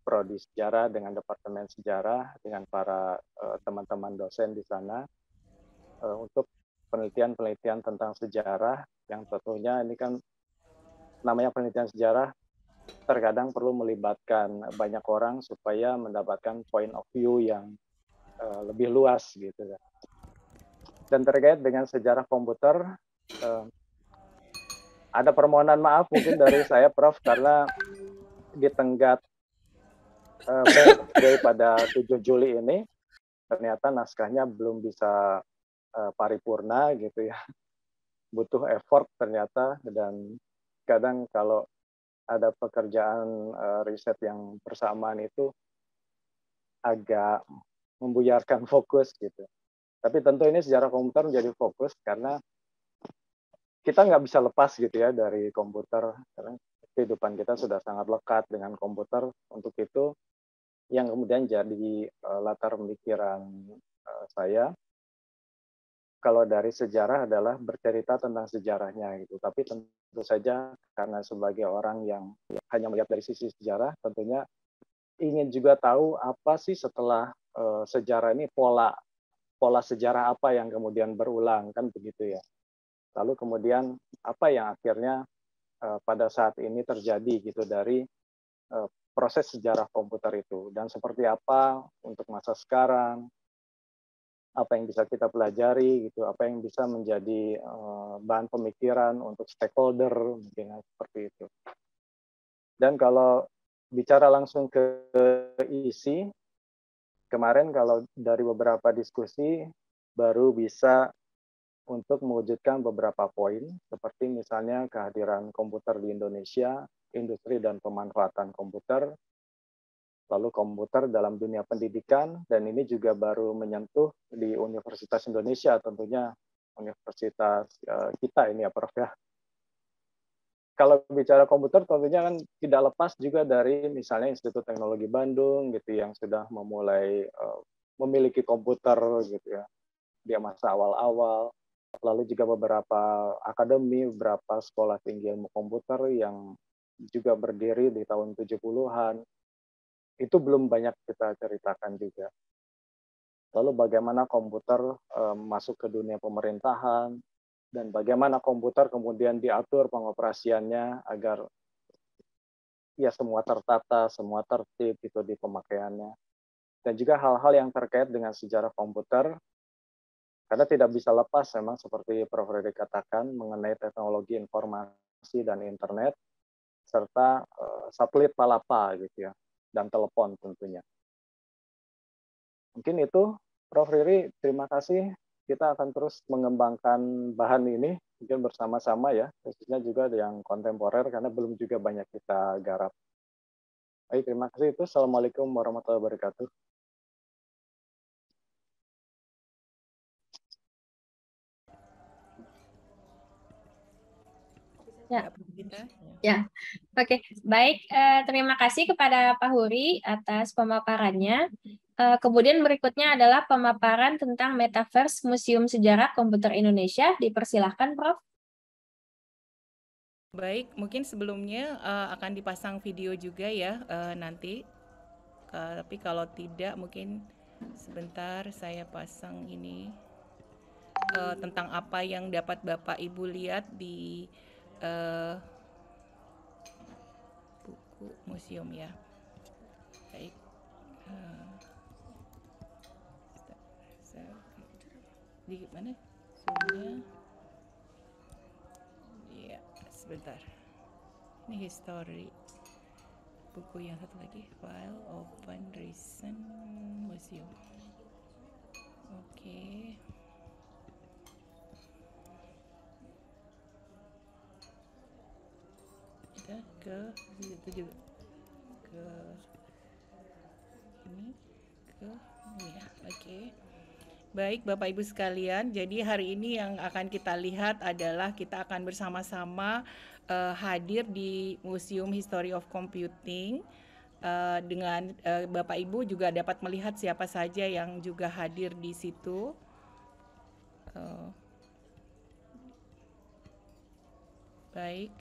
prodi sejarah, dengan Departemen Sejarah, dengan para teman-teman dosen di sana untuk penelitian-penelitian tentang sejarah yang tentunya ini kan namanya penelitian sejarah terkadang perlu melibatkan banyak orang supaya mendapatkan point of view yang lebih luas gitu. Dan terkait dengan sejarah komputer, ada permohonan maaf mungkin dari saya, Prof, karena di tenggat birthday pada 7 Juli ini, ternyata naskahnya belum bisa paripurna gitu ya. Butuh effort ternyata, dan kadang kalau ada pekerjaan riset yang bersamaan itu agak membuyarkan fokus gitu. Tapi tentu ini sejarah komputer menjadi fokus karena kita nggak bisa lepas gitu ya dari komputer, karena kehidupan kita sudah sangat lekat dengan komputer. Untuk itu yang kemudian jadi latar pemikiran saya, kalau dari sejarah adalah bercerita tentang sejarahnya gitu. Tapi tentu saja karena sebagai orang yang hanya melihat dari sisi sejarah, tentunya ingin juga tahu apa sih setelah sejarah ini, pola sejarah apa yang kemudian berulang, kan begitu ya. Lalu kemudian apa yang akhirnya pada saat ini terjadi gitu dari proses sejarah komputer itu, dan seperti apa untuk masa sekarang, apa yang bisa kita pelajari gitu, apa yang bisa menjadi bahan pemikiran untuk stakeholder mungkin seperti itu. Dan kalau bicara langsung ke isi, kemarin kalau dari beberapa diskusi baru bisa untuk mewujudkan beberapa poin, seperti misalnya kehadiran komputer di Indonesia, industri dan pemanfaatan komputer, lalu komputer dalam dunia pendidikan, dan ini juga baru menyentuh di Universitas Indonesia, tentunya universitas kita ini ya, Prof ya. Kalau bicara komputer tentunya kan tidak lepas juga dari misalnya Institut Teknologi Bandung gitu yang sudah memulai memiliki komputer gitu ya, di masa awal-awal. Lalu juga beberapa akademi, beberapa sekolah tinggi ilmu komputer yang juga berdiri di tahun 70-an. Itu belum banyak kita ceritakan juga. Lalu bagaimana komputer masuk ke dunia pemerintahan, dan bagaimana komputer kemudian diatur pengoperasiannya agar ya semua tertata, semua tertib itu di pemakaiannya. Dan juga hal-hal yang terkait dengan sejarah komputer, karena tidak bisa lepas memang seperti Prof. Riri katakan mengenai teknologi informasi dan internet, serta satelit palapa gitu ya, dan telepon tentunya. Mungkin itu, Prof. Riri, terima kasih. Kita akan terus mengembangkan bahan ini, mungkin bersama-sama ya, khususnya juga yang kontemporer, karena belum juga banyak kita garap. Baik, terima kasih itu. Assalamualaikum warahmatullahi wabarakatuh. Ya, oke, baik. Terima kasih kepada Pak Huri atas pemaparannya. Kemudian berikutnya adalah pemaparan tentang Metaverse Museum Sejarah Komputer Indonesia. Dipersilahkan, Prof. Baik, mungkin sebelumnya akan dipasang video juga ya nanti. Tapi kalau tidak, mungkin sebentar saya pasang ini tentang apa yang dapat Bapak Ibu lihat di buku museum ya. Baik. Di mana? Zoom-nya? Iya, sebentar. Ini history. Buku yang satu lagi, file open recent museum. Oke. ya ke itu juga ke ini ya. Oke. Baik Bapak Ibu sekalian, jadi hari ini yang akan kita lihat adalah kita akan bersama-sama hadir di Museum History of Computing. Dengan Bapak Ibu juga dapat melihat siapa saja yang juga hadir di situ. Baik,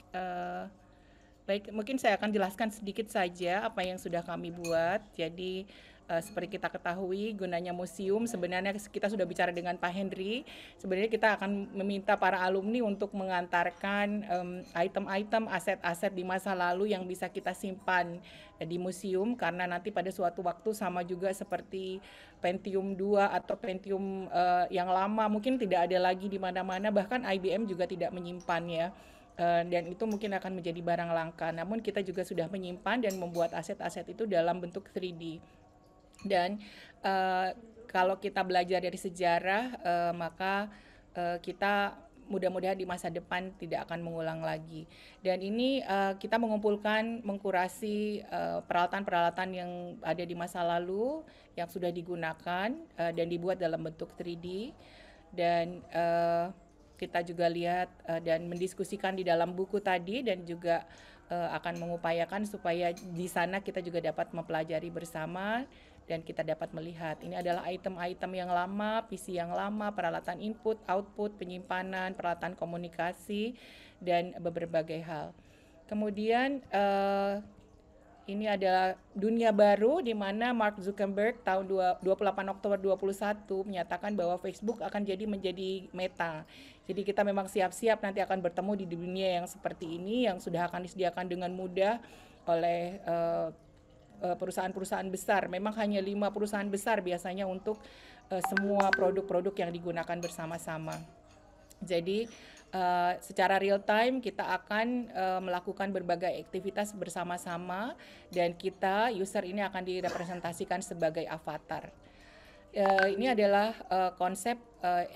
mungkin saya akan jelaskan sedikit saja apa yang sudah kami buat. Jadi seperti kita ketahui, gunanya museum, sebenarnya kita sudah bicara dengan Pak Henry, sebenarnya kita akan meminta para alumni untuk mengantarkan item-item, aset-aset di masa lalu yang bisa kita simpan di museum, karena nanti pada suatu waktu sama juga seperti Pentium 2 atau Pentium yang lama, mungkin tidak ada lagi di mana-mana, bahkan IBM juga tidak menyimpannya. Dan itu mungkin akan menjadi barang langka. Namun kita juga sudah menyimpan dan membuat aset-aset itu dalam bentuk 3D. Dan kalau kita belajar dari sejarah, maka kita mudah-mudahan di masa depan tidak akan mengulang lagi. Dan ini kita mengumpulkan, mengkurasi peralatan-peralatan yang ada di masa lalu yang sudah digunakan dan dibuat dalam bentuk 3D. Dan kita juga lihat dan mendiskusikan di dalam buku tadi, dan juga akan mengupayakan supaya di sana kita juga dapat mempelajari bersama dan kita dapat melihat ini adalah item-item yang lama, PC yang lama, peralatan input, output, penyimpanan, peralatan komunikasi, dan berbagai hal. Kemudian ini adalah dunia baru di mana Mark Zuckerberg tahun 28 Oktober 2021 menyatakan bahwa Facebook akan menjadi Meta. Jadi kita memang siap-siap nanti akan bertemu di dunia yang seperti ini, yang sudah akan disediakan dengan mudah oleh perusahaan-perusahaan besar. Memang hanya 5 perusahaan besar biasanya untuk semua produk-produk yang digunakan bersama-sama. Jadi secara real time kita akan melakukan berbagai aktivitas bersama-sama, dan kita user ini akan direpresentasikan sebagai avatar. Ini adalah konsep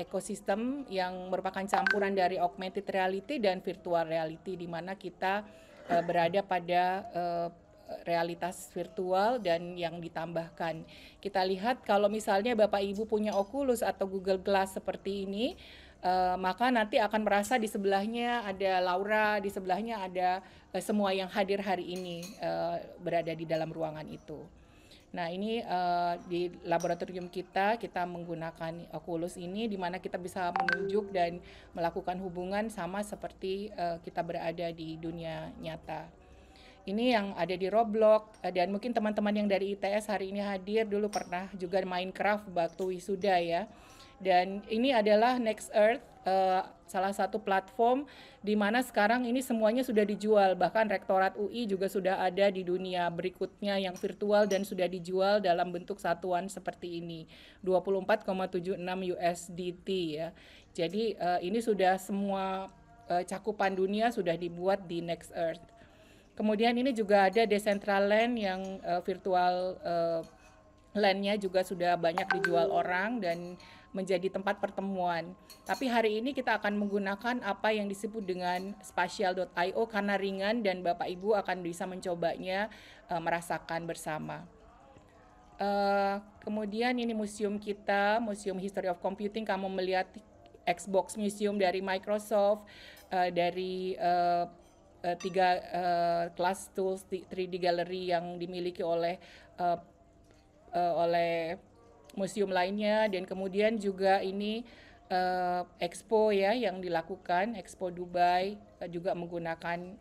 ekosistem yang merupakan campuran dari augmented reality dan virtual reality, di mana kita berada pada realitas virtual dan yang ditambahkan. Kita lihat kalau misalnya Bapak Ibu punya Oculus atau Google Glass seperti ini, maka nanti akan merasa di sebelahnya ada Laura, di sebelahnya ada semua yang hadir hari ini berada di dalam ruangan itu. Nah ini di laboratorium kita menggunakan Oculus ini, di mana kita bisa menunjuk dan melakukan hubungan sama seperti kita berada di dunia nyata. Ini yang ada di Roblox, dan mungkin teman-teman yang dari ITS hari ini hadir dulu pernah juga Minecraft waktu wisuda ya. Dan ini adalah Next Earth, salah satu platform di mana sekarang ini semuanya sudah dijual. Bahkan Rektorat UI juga sudah ada di dunia berikutnya yang virtual dan sudah dijual dalam bentuk satuan seperti ini, 24,76 USDT ya. Jadi ini sudah semua cakupan dunia sudah dibuat di Next Earth. Kemudian ini juga ada Decentraland yang virtual land-nya juga sudah banyak dijual orang dan menjadi tempat pertemuan. Tapi hari ini kita akan menggunakan apa yang disebut dengan spatial.io karena ringan dan Bapak Ibu akan bisa mencobanya, merasakan bersama. Kemudian ini museum kita, Museum History of Computing. Kamu melihat Xbox Museum dari Microsoft, dari 3 class tools 3D gallery yang dimiliki oleh museum lainnya, dan kemudian juga ini Expo ya yang dilakukan, Expo Dubai juga menggunakan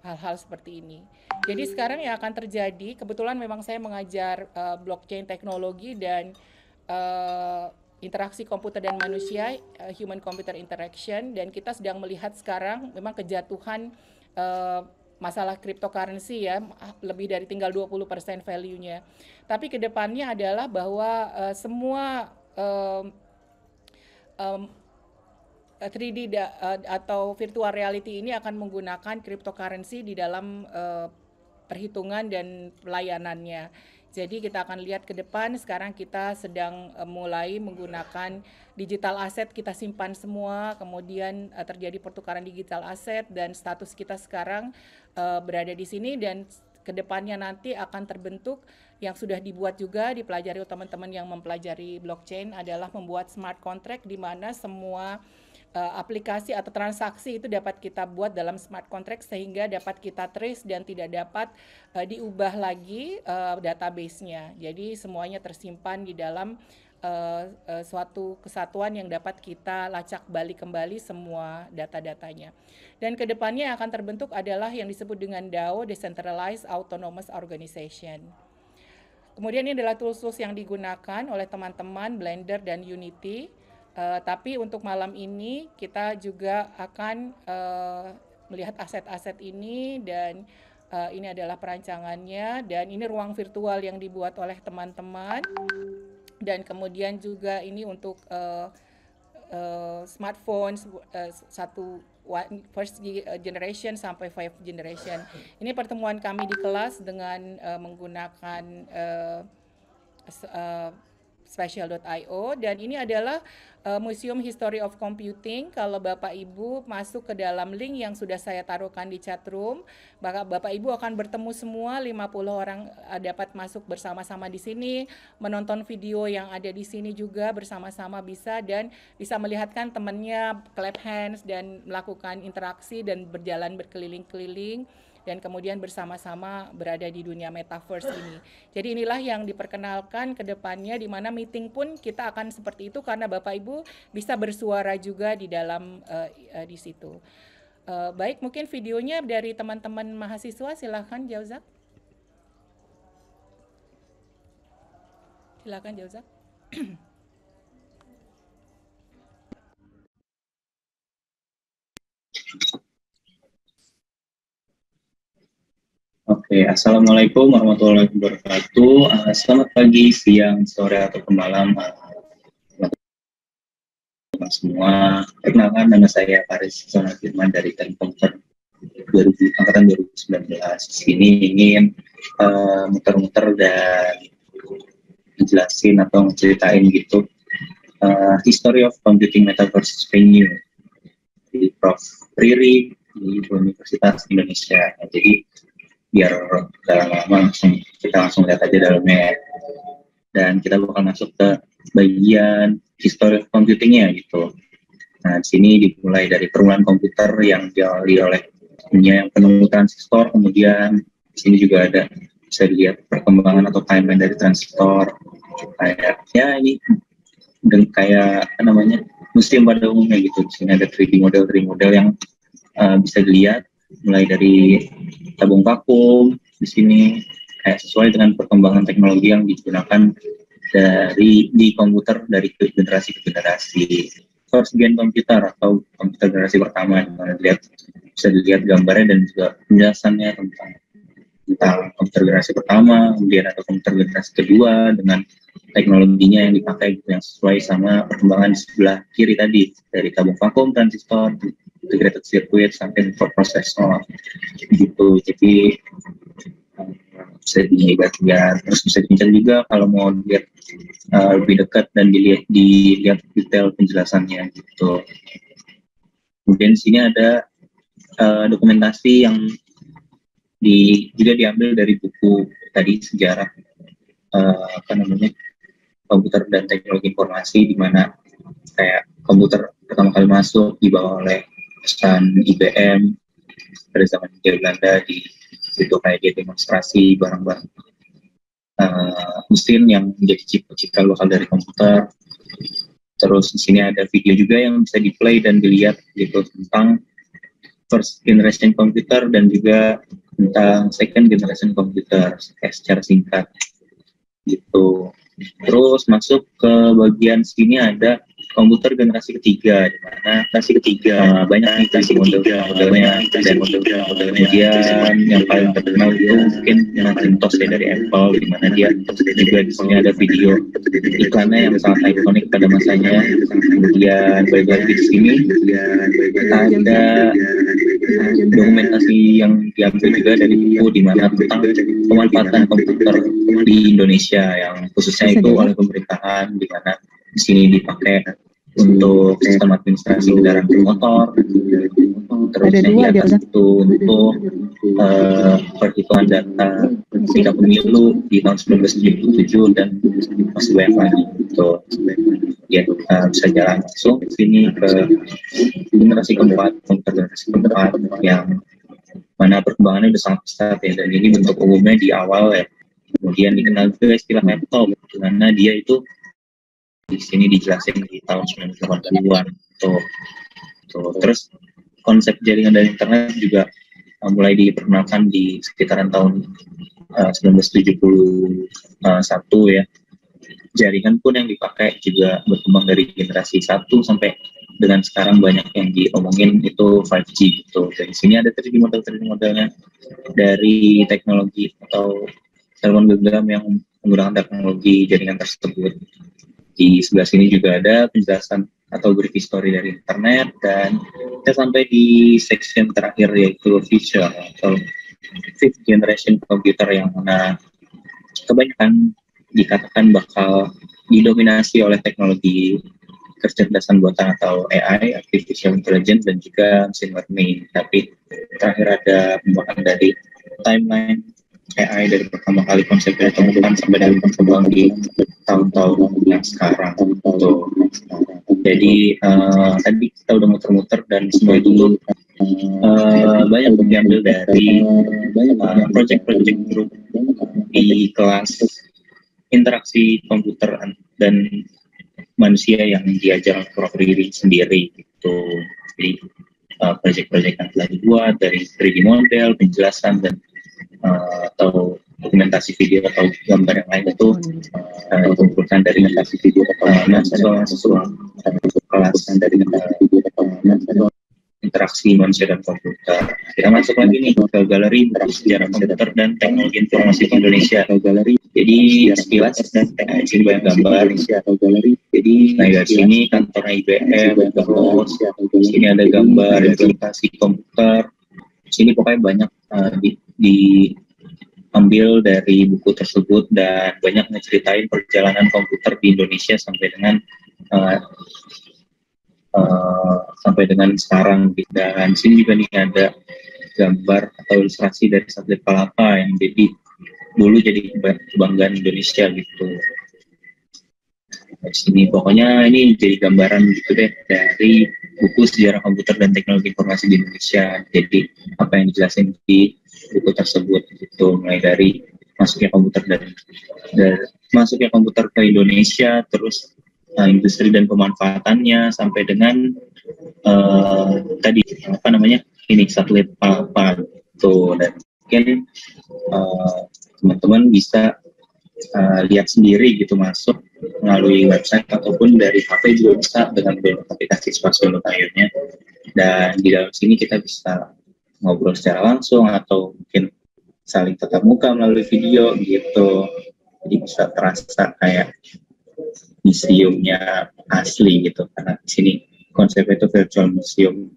hal-hal seperti ini. Jadi sekarang yang akan terjadi, kebetulan memang saya mengajar blockchain teknologi dan interaksi komputer dan manusia, human computer interaction, dan kita sedang melihat sekarang memang kejatuhan masalah cryptocurrency ya, lebih dari tinggal 20% value-nya. Tapi kedepannya adalah bahwa semua 3D atau virtual reality ini akan menggunakan cryptocurrency di dalam perhitungan dan pelayanannya. Jadi kita akan lihat ke depan, sekarang kita sedang mulai menggunakan digital asset, kita simpan semua, kemudian terjadi pertukaran digital asset, dan status kita sekarang berada di sini, dan ke depannya nanti akan terbentuk yang sudah dibuat juga, dipelajari oleh teman-teman yang mempelajari blockchain, adalah membuat smart contract di mana semua aplikasi atau transaksi itu dapat kita buat dalam smart contract sehingga dapat kita trace dan tidak dapat diubah lagi database-nya. Jadi semuanya tersimpan di dalam suatu kesatuan yang dapat kita lacak balik kembali semua data-datanya. Dan kedepannya yang akan terbentuk adalah yang disebut dengan DAO, Decentralized Autonomous Organization. Kemudian ini adalah tools-tools yang digunakan oleh teman-teman Blender dan Unity. Tapi untuk malam ini kita juga akan melihat aset-aset ini, dan ini adalah perancangannya, dan ini ruang virtual yang dibuat oleh teman-teman, dan kemudian juga ini untuk smartphone first generation sampai 5th generation. Ini pertemuan kami di kelas dengan menggunakan Spatial.io, dan ini adalah Museum History of Computing. Kalau Bapak Ibu masuk ke dalam link yang sudah saya taruhkan di chat room, Bapak Ibu akan bertemu semua 50 orang dapat masuk bersama-sama di sini, menonton video yang ada di sini juga bersama-sama bisa, dan bisa melihatkan temannya clap hands dan melakukan interaksi dan berjalan berkeliling-keliling, dan kemudian bersama-sama berada di dunia metaverse ini. Jadi inilah yang diperkenalkan ke depannya, di mana meeting pun kita akan seperti itu karena Bapak Ibu bisa bersuara juga di dalam di situ. Baik, mungkin videonya dari teman-teman mahasiswa, silahkan Jauzak. Silakan Jauzak. Oke, Assalamualaikum warahmatullahi wabarakatuh. Selamat pagi, siang, sore, atau malam teman semua. Perkenalkan, nama saya Faris Zona Firman dari Teknik Komputer angkatan 2019. Sini ingin muter-muter dan menjelasin atau menceritain gitu History of Computing Metaverse Venue di Prof. Riri di Universitas Indonesia. Jadi biar gak lama-lama kita langsung lihat aja dalamnya, dan kita bakal masuk ke bagian history of computingnya gitu. Nah, di sini dimulai dari permulaan komputer yang diawali oleh yang penemu transistor, kemudian di sini juga ada bisa dilihat perkembangan atau timeline dari transistor, kayak ya ini dan kayak apa namanya museum pada umumnya gitu. Di sini ada 3D model yang bisa dilihat mulai dari tabung vakum di sini, kayak sesuai dengan perkembangan teknologi yang digunakan di komputer dari generasi ke generasi. First gen komputer atau komputer generasi pertama, dimana bisa dilihat gambarnya dan juga penjelasannya tentang komputer generasi pertama, kemudian ada komputer generasi kedua dengan teknologinya yang dipakai yang sesuai sama perkembangan di sebelah kiri tadi, dari tabung vakum, transistor, integrated circuit sampai prosesor gitu. Jadi bisa dilihat, terus bisa dicari juga kalau mau lihat lebih dekat dan dilihat detail penjelasannya gitu. Kemudian di sini ada dokumentasi yang juga diambil dari buku tadi, sejarah komputer dan teknologi informasi, di mana kayak komputer pertama kali masuk dibawa oleh pesan IBM pada zaman Belanda. Di situ kayak dia demonstrasi barang-barang mesin yang menjadi cikal bakal dari komputer. Terus di sini ada video juga yang bisa di play dan dilihat gitu tentang first generation computer dan juga tentang second generation computer secara singkat gitu. Terus masuk ke bagian sini ada komputer generasi ketiga, di mana banyak nih modelnya, dan kemudian yang paling terkenal itu mungkin Macintosh ya dari Apple, di mana dia juga di sini ada video iklannya yang sangat ikonik pada masanya. Kemudian balik lagi di sini ada dokumentasi yang diambil juga dari buku di mana tentang pemanfaatan komputer di Indonesia yang khususnya itu oleh pemerintahan, di mana di sini dipakai untuk sistem administrasi kendaraan bermotor, terus yang di atas itu untuk perhitungan data ketika pemilu di tahun 1977 dan masih banyak lagi. Gitu. Ya, bisa jalan langsung ke sini ke generasi keempat, generasi keempat yang mana perkembangannya udah sangat pesat ya, dan ini bentuk umumnya di awal ya. Kemudian dikenal juga istilah laptop, di mana dia itu di sini dijelasin di tahun 1980-an. Terus konsep jaringan dan internet juga mulai diperkenalkan di sekitaran tahun 1971 ya. Jaringan pun yang dipakai juga berkembang dari generasi 1 sampai dengan sekarang banyak yang diomongin itu 5G gitu. Dari sini ada 3D modelnya dari teknologi atau telepon genggam yang menggunakan teknologi jaringan tersebut. Di sebelah sini juga ada penjelasan atau brief history dari internet, dan kita sampai di section terakhir yaitu future atau fifth generation computer yang mana kebanyakan dikatakan bakal didominasi oleh teknologi kecerdasan buatan atau AI, artificial intelligence, dan juga machine learning. Tapi terakhir ada pembahasan dari timeline AI dari pertama kali konsepnya ditemukan sampai dengan berkembang di tahun-tahun yang sekarang. Jadi tadi kita udah muter-muter dan semua itu banyak diambil dari project-project grup di kelas interaksi komputer dan manusia yang diajar Prof. Riri sendiri gitu. Jadi proyek-proyek yang telah dibuat dari 3D model, penjelasan dan atau dokumentasi video atau gambar yang lain itu dikumpulkan dari mahasiswa kelas dari interaksi manusia dan komputer. Kita masuk lagi nih ke galeri sejarah komputer dan teknologi informasi di Indonesia. Jadi sekilas di sini banyak gambar. Jadi dari sini kantornya IBM, terus di sini ada gambar implementasi komputer. Di sini pokoknya banyak diambil dari buku tersebut dan banyak ngeceritain perjalanan komputer di Indonesia sampai dengan sekarang. Dan sini juga nih ada gambar atau ilustrasi dari satelit Palapa yang dulu jadi kebanggaan Indonesia gitu. Di sini pokoknya ini jadi gambaran gitu deh dari buku sejarah komputer dan teknologi informasi di Indonesia. Jadi apa yang dijelasin di buku tersebut gitu, mulai dari masuknya komputer ke Indonesia, terus industri dan pemanfaatannya sampai dengan tadi ini satelit Palapa tuh. Dan mungkin teman-teman bisa lihat sendiri gitu, masuk melalui website ataupun dari HP juga bisa dengan aplikasi Spasial Tayunnya. Dan di dalam sini kita bisa ngobrol secara langsung atau mungkin saling tatap muka melalui video gitu. Jadi bisa terasa kayak museumnya asli gitu, karena di sini konsepnya itu virtual museum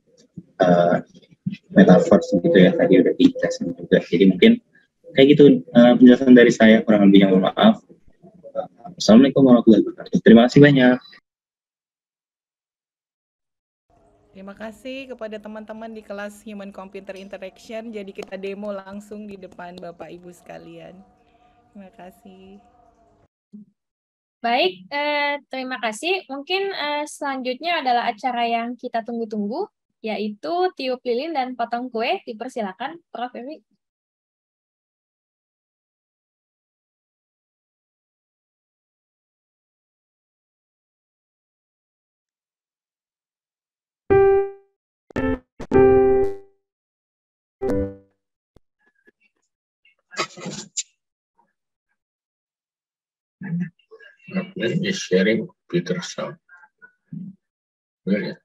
metaverse gitu ya, tadi udah dijelasin juga. Jadi mungkin kayak gitu penjelasan dari saya, kurang lebihnya mohon maaf. Assalamualaikum warahmatullahi wabarakatuh. Terima kasih banyak. Terima kasih kepada teman-teman di kelas Human Computer Interaction. Jadi kita demo langsung di depan Bapak Ibu sekalian. Terima kasih. Baik, terima kasih. Mungkin selanjutnya adalah acara yang kita tunggu-tunggu, yaitu tiup lilin dan potong kue. Dipersilakan, Prof. Eri. Is sharing computer sound. Brilliant.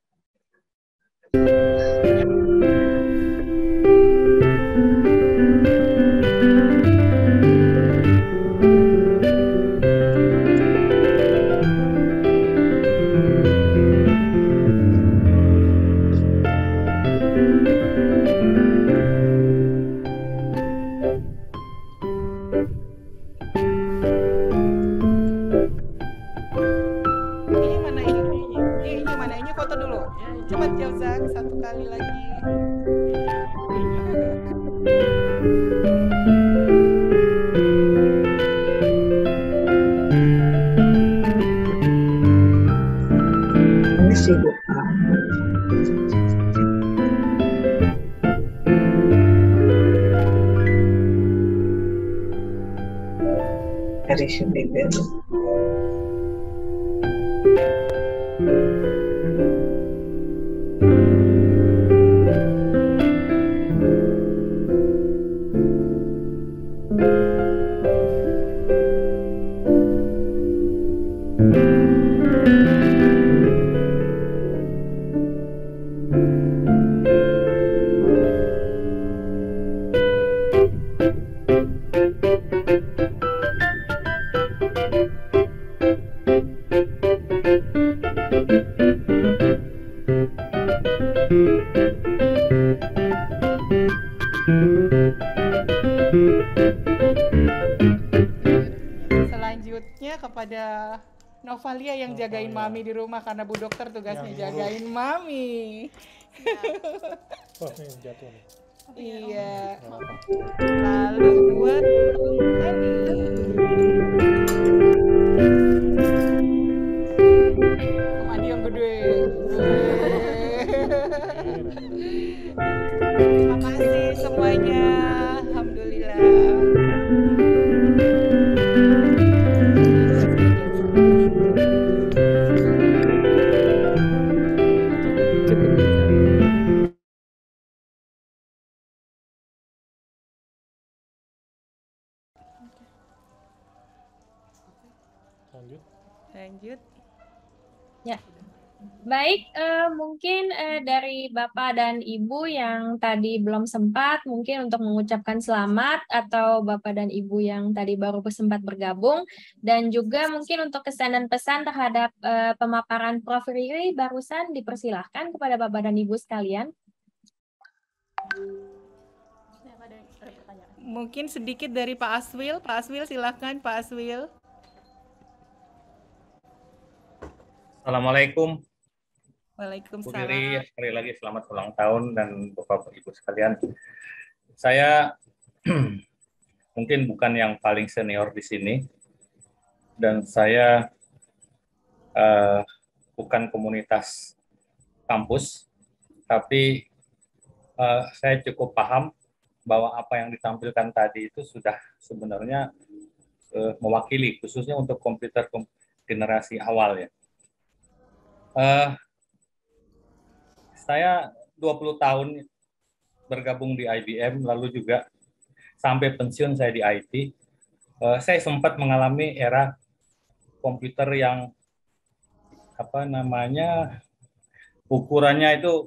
Cepat Jauzak, satu kali lagi. Ini sibuk. Dari bibir. Selanjutnya kepada Novalia yang jagain Mami di rumah karena Bu Dokter tugasnya jagain Mami. Oh, ini jatuh nih. Iya. Lalu buat Ani. Mandi yang gede. Terima kasih semuanya. Alhamdulillah. Lanjut. Ya, baik. Mungkin dari Bapak dan Ibu yang tadi belum sempat, mungkin untuk mengucapkan selamat, atau Bapak dan Ibu yang tadi baru sempat bergabung, dan juga mungkin untuk kesan dan pesan terhadap pemaparan Prof. Riri barusan, dipersilahkan kepada Bapak dan Ibu sekalian. Mungkin sedikit dari Pak Aswil. Pak Aswil, silahkan Pak Aswil. Assalamualaikum. Waalaikumsalam. Bu Riri, sekali lagi selamat ulang tahun dan Bapak Ibu sekalian. Saya mungkin bukan yang paling senior di sini, dan saya bukan komunitas kampus, tapi saya cukup paham bahwa apa yang ditampilkan tadi itu sudah sebenarnya mewakili, khususnya untuk komputer generasi awal ya. Saya 20 tahun bergabung di IBM, lalu juga sampai pensiun saya di IT. Saya sempat mengalami era komputer yang ukurannya itu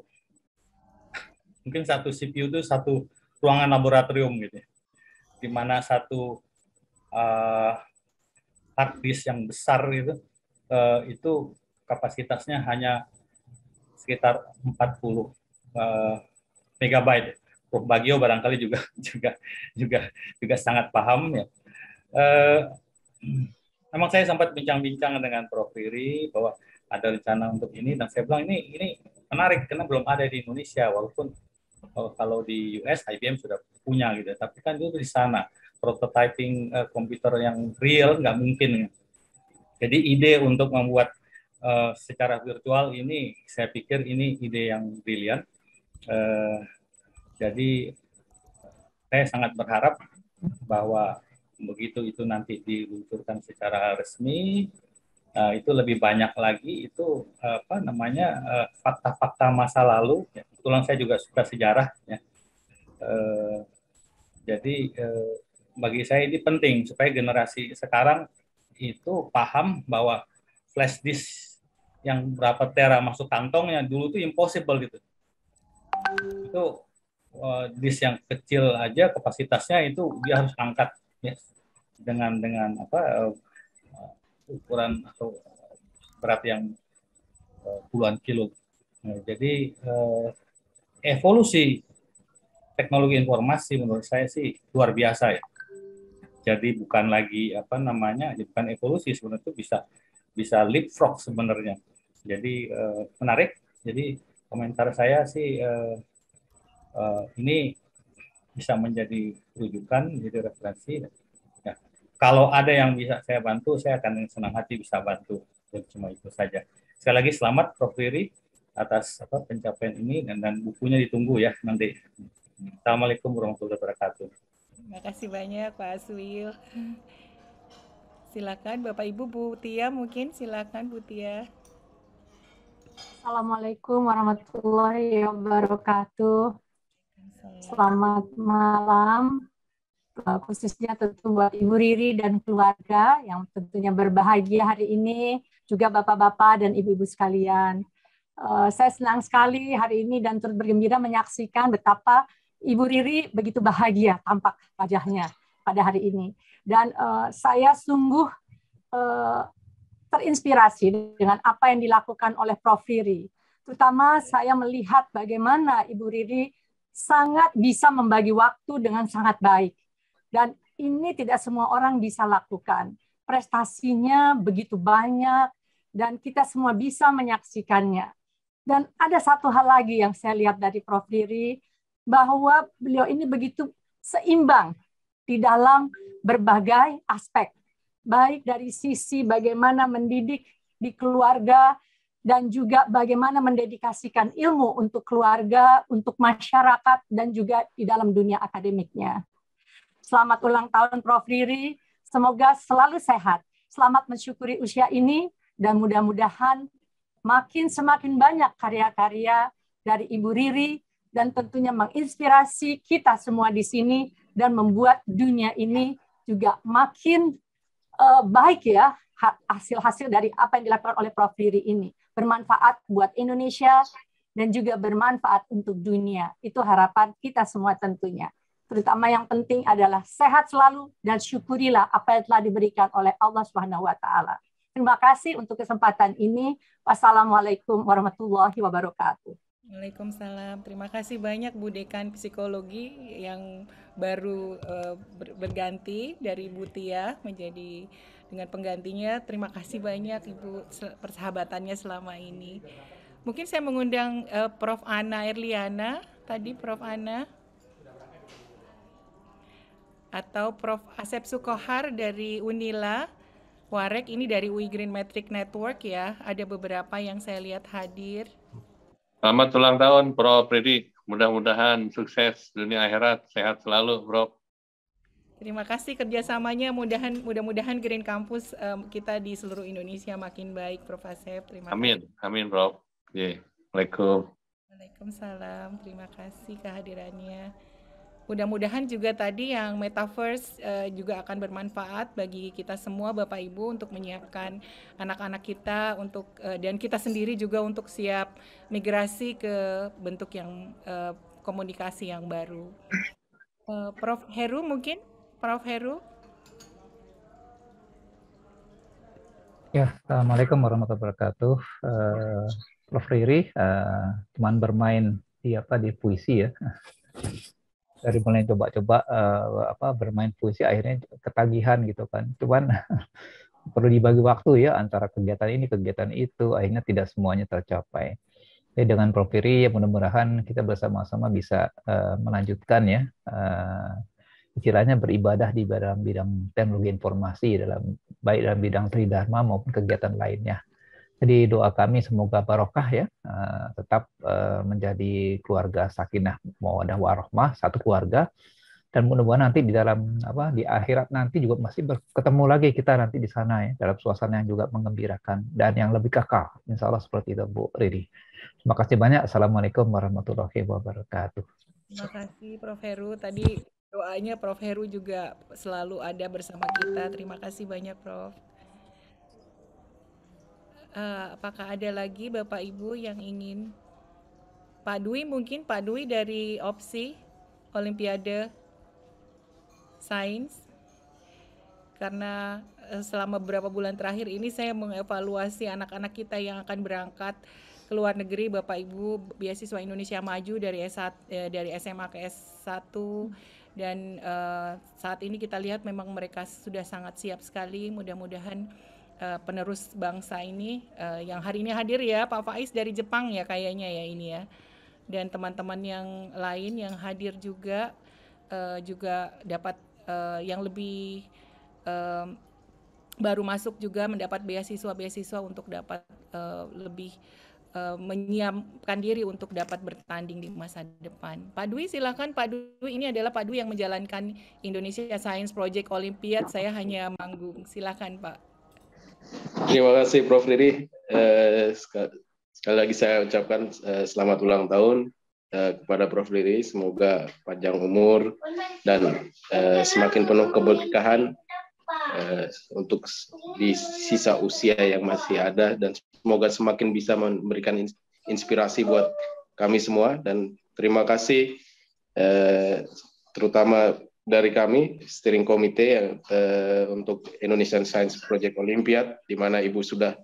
mungkin satu CPU itu satu ruangan laboratorium gitu, di mana satu hard disk yang besar itu kapasitasnya hanya sekitar 40 megabyte. Prof. Bagio barangkali juga sangat paham ya. Memang saya sempat bincang-bincang dengan Prof. Riri bahwa ada rencana untuk ini, dan saya bilang ini menarik karena belum ada di Indonesia, walaupun kalau di US IBM sudah punya gitu, tapi kan itu di sana prototyping komputer yang real nggak mungkin. Jadi ide untuk membuat secara virtual ini, saya pikir ini ide yang brilian. Jadi saya sangat berharap bahwa begitu itu nanti diluncurkan secara resmi, itu lebih banyak lagi itu fakta-fakta masa lalu. Ya, kebetulan saya juga suka sejarah. Ya. Jadi bagi saya ini penting supaya generasi sekarang itu paham bahwa flash disk yang berapa tera masuk kantongnya dulu itu impossible gitu. Itu disk yang kecil aja kapasitasnya itu dia harus angkat ya, dengan ukuran atau berat yang puluhan kilo. Nah, jadi evolusi teknologi informasi menurut saya sih luar biasa ya. Jadi bukan lagi bukan evolusi, sebenarnya itu bisa leapfrog sebenarnya. Jadi menarik. Jadi komentar saya sih ini bisa menjadi rujukan, menjadi referensi. Ya, kalau ada yang bisa saya bantu, saya akan senang hati bisa bantu. Dan cuma itu saja. Sekali lagi selamat Prof. Riri atas pencapaian ini dan bukunya ditunggu ya nanti. Assalamualaikum warahmatullahi wabarakatuh. Terima kasih banyak Pak Aswil. Silakan Bapak Ibu, Bu Tia mungkin, silakan Bu Tia. Assalamualaikum warahmatullahi wabarakatuh. Selamat malam, khususnya tentu buat Ibu Riri dan keluarga yang tentunya berbahagia hari ini, juga Bapak-Bapak dan Ibu-Ibu sekalian. Saya senang sekali hari ini dan turut bergembira menyaksikan betapa Ibu Riri begitu bahagia tampak wajahnya pada hari ini. Dan saya sungguh terinspirasi dengan apa yang dilakukan oleh Prof. Riri. Terutama saya melihat bagaimana Ibu Riri sangat bisa membagi waktu dengan sangat baik. Dan ini tidak semua orang bisa lakukan. Prestasinya begitu banyak dan kita semua bisa menyaksikannya. Dan ada satu hal lagi yang saya lihat dari Prof. Riri, bahwa beliau ini begitu seimbang di dalam berbagai aspek. Baik dari sisi bagaimana mendidik di keluarga, dan juga bagaimana mendedikasikan ilmu untuk keluarga, untuk masyarakat, dan juga di dalam dunia akademiknya. Selamat ulang tahun Prof. Riri, semoga selalu sehat, selamat mensyukuri usia ini, dan mudah-mudahan semakin banyak karya-karya dari Ibu Riri, dan tentunya menginspirasi kita semua di sini, dan membuat dunia ini juga makin baik ya, hasil-hasil dari apa yang dilakukan oleh Prof. Riri ini. Bermanfaat buat Indonesia dan juga bermanfaat untuk dunia. Itu harapan kita semua tentunya. Terutama yang penting adalah sehat selalu dan syukurilah apa yang telah diberikan oleh Allah Subhanahu wa taala. Terima kasih untuk kesempatan ini. Wassalamualaikum warahmatullahi wabarakatuh. Waalaikumsalam. Terima kasih banyak Bu Dekan Psikologi yang baru berganti dari Bu Tia menjadi dengan penggantinya. Terima kasih banyak Ibu persahabatannya selama ini. Mungkin saya mengundang Prof. Ana Erliana, tadi Prof. Ana, atau Prof. Asep Sukohar dari Unila, Warek, ini dari UI Green Metric Network ya. Ada beberapa yang saya lihat hadir. Selamat ulang tahun, Prof. Riri. Mudah-mudahan sukses dunia akhirat, sehat selalu, Prof. Terima kasih kerjasamanya. Mudah-mudahan Green Campus kita di seluruh Indonesia makin baik, Prof. Asep. Terima kasih. Amin, Prof. Assalamualaikum. Waalaikumsalam. Terima kasih kehadirannya. Mudah-mudahan juga tadi yang Metaverse juga akan bermanfaat bagi kita semua Bapak Ibu untuk menyiapkan anak-anak kita untuk dan kita sendiri juga untuk siap migrasi ke bentuk yang komunikasi yang baru. Prof. Heru mungkin? Prof. Heru? Ya, Assalamualaikum warahmatullahi wabarakatuh. Prof. Riri, teman bermain di puisi ya. Dari mulai coba-coba bermain puisi akhirnya ketagihan gitu kan. Cuman perlu dibagi waktu ya antara kegiatan ini kegiatan itu, akhirnya tidak semuanya tercapai. Jadi dengan Prof. Riri ya mudah-mudahan kita bersama-sama bisa melanjutkan ya istilahnya beribadah di dalam bidang teknologi informasi baik dalam bidang tridharma maupun kegiatan lainnya. Jadi doa kami semoga barokah ya, tetap menjadi keluarga sakinah mawaddah warahmah, satu keluarga, dan mudah-mudahan nanti di dalam di akhirat nanti juga masih ketemu lagi kita nanti di sana ya, dalam suasana yang juga mengembirakan dan yang lebih kekal. Insya Allah seperti itu Bu Riri. Terima kasih banyak. Assalamualaikum warahmatullahi wabarakatuh. Terima kasih Prof. Heru. Tadi doanya Prof. Heru juga selalu ada bersama kita. Terima kasih banyak Prof. Apakah ada lagi Bapak Ibu yang ingin? Pak Dwi mungkin, Pak Dwi dari opsi Olimpiade Sains. Karena selama beberapa bulan terakhir ini saya mengevaluasi anak-anak kita yang akan berangkat ke luar negeri, Bapak Ibu, beasiswa Indonesia Maju dari dari SMA ke S1, dan saat ini kita lihat memang mereka sudah sangat siap sekali. Mudah-mudahan penerus bangsa ini yang hari ini hadir ya, Pak Faiz dari Jepang ya kayaknya ya ini ya, dan teman-teman yang lain yang hadir juga dapat yang lebih baru masuk juga mendapat beasiswa untuk dapat lebih menyiapkan diri untuk dapat bertanding di masa depan. Pak Dwi silakan. Pak Dwi ini adalah Pak Dwi yang menjalankan Indonesia Science Project Olympiad. Saya hanya manggung. Silakan Pak. Terima kasih Prof. Riri. Sekali lagi saya ucapkan selamat ulang tahun kepada Prof. Riri. Semoga panjang umur dan semakin penuh keberkahan untuk di sisa usia yang masih ada, dan semoga semakin bisa memberikan inspirasi buat kami semua. Dan terima kasih terutama dari kami steering committee untuk Indonesian Science Project Olympiad, di mana Ibu sudah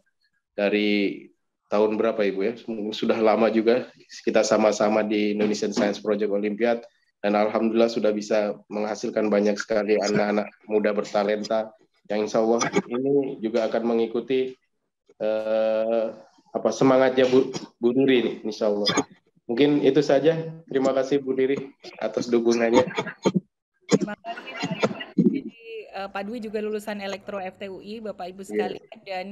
dari tahun berapa Ibu ya? Sudah lama juga kita sama-sama di Indonesian Science Project Olympiad, dan alhamdulillah sudah bisa menghasilkan banyak sekali anak-anak muda bertalenta yang insya Allah ini juga akan mengikuti semangatnya Bu Riri ini, insya Allah. Mungkin itu saja. Terima kasih Bu Riri atas dukungannya. Terima kasih Pak Dwi. Jadi Pak Dwi juga lulusan Elektro FTUI, Bapak Ibu sekalian, dan